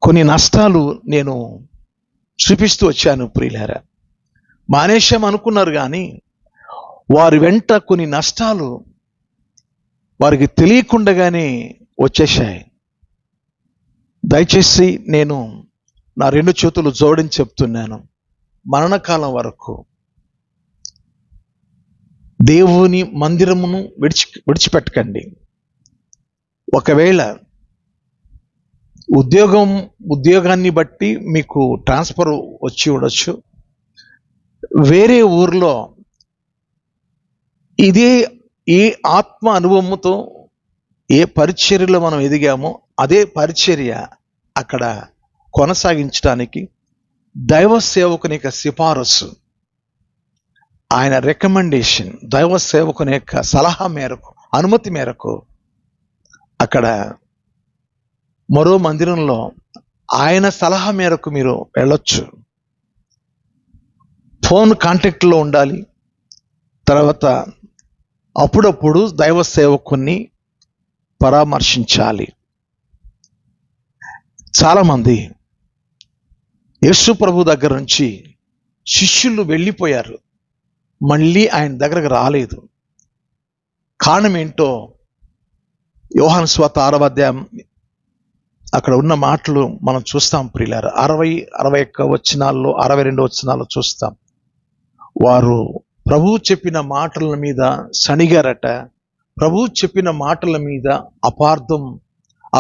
కొన్ని నష్టాలు నేను చూపిస్తూ వచ్చాను ప్రియులారా. మానేశాం అనుకున్నారు, కానీ వారి వెంట కొన్ని నష్టాలు వారికి తెలియకుండానే వచ్చేసాయి. దయచేసి నేను నా 2 చేతులు జోడించి చెప్తున్నాను, మరణకాలం వరకు దేవుని మందిరమును విడిచిపెట్టకండి. ఒకవేళ ఉద్యోగాన్ని బట్టి మీకు ట్రాన్స్ఫర్ వచ్చి ఉండొచ్చు, వేరే ఊర్లో ఏ ఆత్మ అనుభవంతో ఏ పరిచర్యలో మనం ఎదిగామో అదే పరిచర్య అక్కడ కొనసాగించడానికి దైవ సేవకుని యొక్క సిఫారసు, ఆయన రికమెండేషన్, దైవ సేవకుని యొక్క సలహా మేరకు, అనుమతి మేరకు అక్కడ మరో మందిరంలో ఆయన సలహా మేరకు మీరు వెళ్ళొచ్చు. ఫోన్ కాంటాక్ట్లో ఉండాలి. తర్వాత అప్పుడప్పుడు దైవ సేవకుని పరామర్శించాలి. చాలామంది యేసు ప్రభు దగ్గర నుంచి శిష్యులు వెళ్ళిపోయారు, మళ్ళీ ఆయన దగ్గరకు రాలేదు. కారణం ఏంటో యోహాను సువార్త 6వ అధ్యాయం అక్కడ ఉన్న మాటలు మనం చూస్తాం ప్రియులారా. 60-61 వచనాల్లో, 62 వచనాల్లో చూస్తాం. వారు ప్రభువు చెప్పిన మాటల మీద సణిగారట. ప్రభువు చెప్పిన మాటల మీద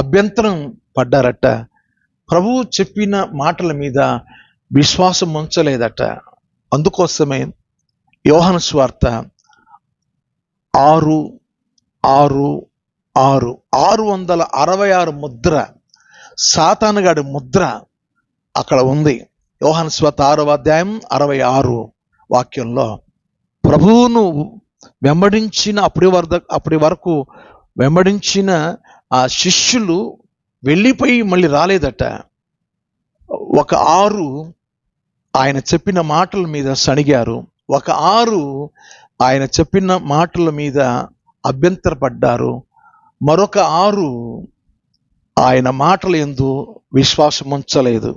అభ్యంతరం పడ్డారట. ప్రభువు చెప్పిన మాటల మీద విశ్వాసం ఉంచలేదట. అందుకోసమే యోహాను సువార్త 666 ముద్ర, సాతానుగాడి ముద్ర అక్కడ ఉంది. యోహాను సువార్త 6వ అధ్యాయం 66 వాక్యంలో ప్రభువును వెంబడించిన అప్పటి వరకు వెంబడించిన ఆ శిష్యులు వెళ్ళిపోయి మళ్ళీ రాలేదట. 6 ఆయన చెప్పిన మాటల మీద సణిగారు, 6 ఆయన చెప్పిన మాటల మీద అభ్యంతరపడ్డారు, మరొక 6 ఆయన మాటల యందు విశ్వాసం ఉంచలేదు.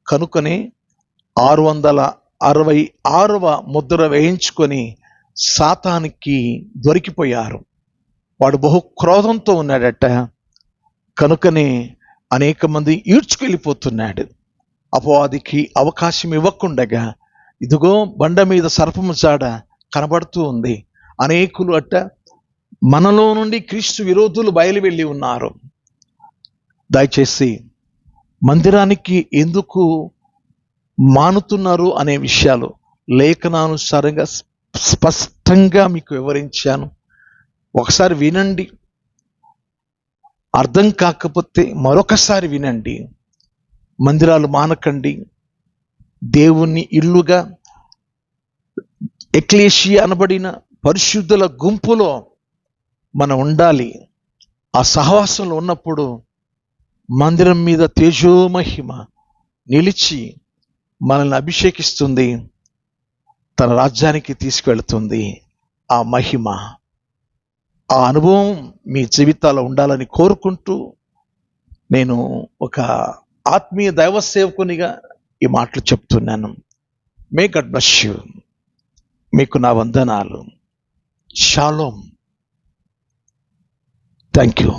కనుకనే 666వ ముద్ర వేయించుకొని సాతానికి దొరికిపోయారు. వాడు బహు క్రోధంతో ఉన్నాడట. కనుకనే అనేక మంది ఈడ్చుకెళ్ళిపోతున్నాడు. అపవాదికి అవకాశం ఇవ్వకుండగా ఇదిగో బండ మీద సర్పము జాడ కనబడుతూ ఉంది. అనేకులు మనలో నుండి క్రీస్తు విరోధులు బయలు వెళ్ళి ఉన్నారు. దయచేసి మందిరానికి ఎందుకు మానుతున్నారు అనే విషయాలు లేఖనానుసారంగా స్పష్టంగా మీకు వివరించాను. ఒకసారి వినండి, అర్థం కాకపోతే మరొకసారి వినండి. మందిరాలు మానకండి. దేవుని ఇల్లుగా ఎక్లేషియా అనబడిన పరిశుద్ధుల గుంపులో మనం ఉండాలి. ఆ సహవాసంలో ఉన్నప్పుడు మందిరం మీద తేజోమహిమ నిలిచి మనల్ని అభిషేకిస్తుంది, తన రాజ్యానికి తీసుకువెళ్తుంది. ఆ మహిమ, ఆ అనుభవం మీ జీవితాల్లో ఉండాలని కోరుకుంటూ నేను ఒక ఆత్మీయ దైవ సేవకునిగా ఈ మాటలు చెప్తున్నాను. May God bless you. మీకు నా వందనాలు. షాలోమ్. Thank you.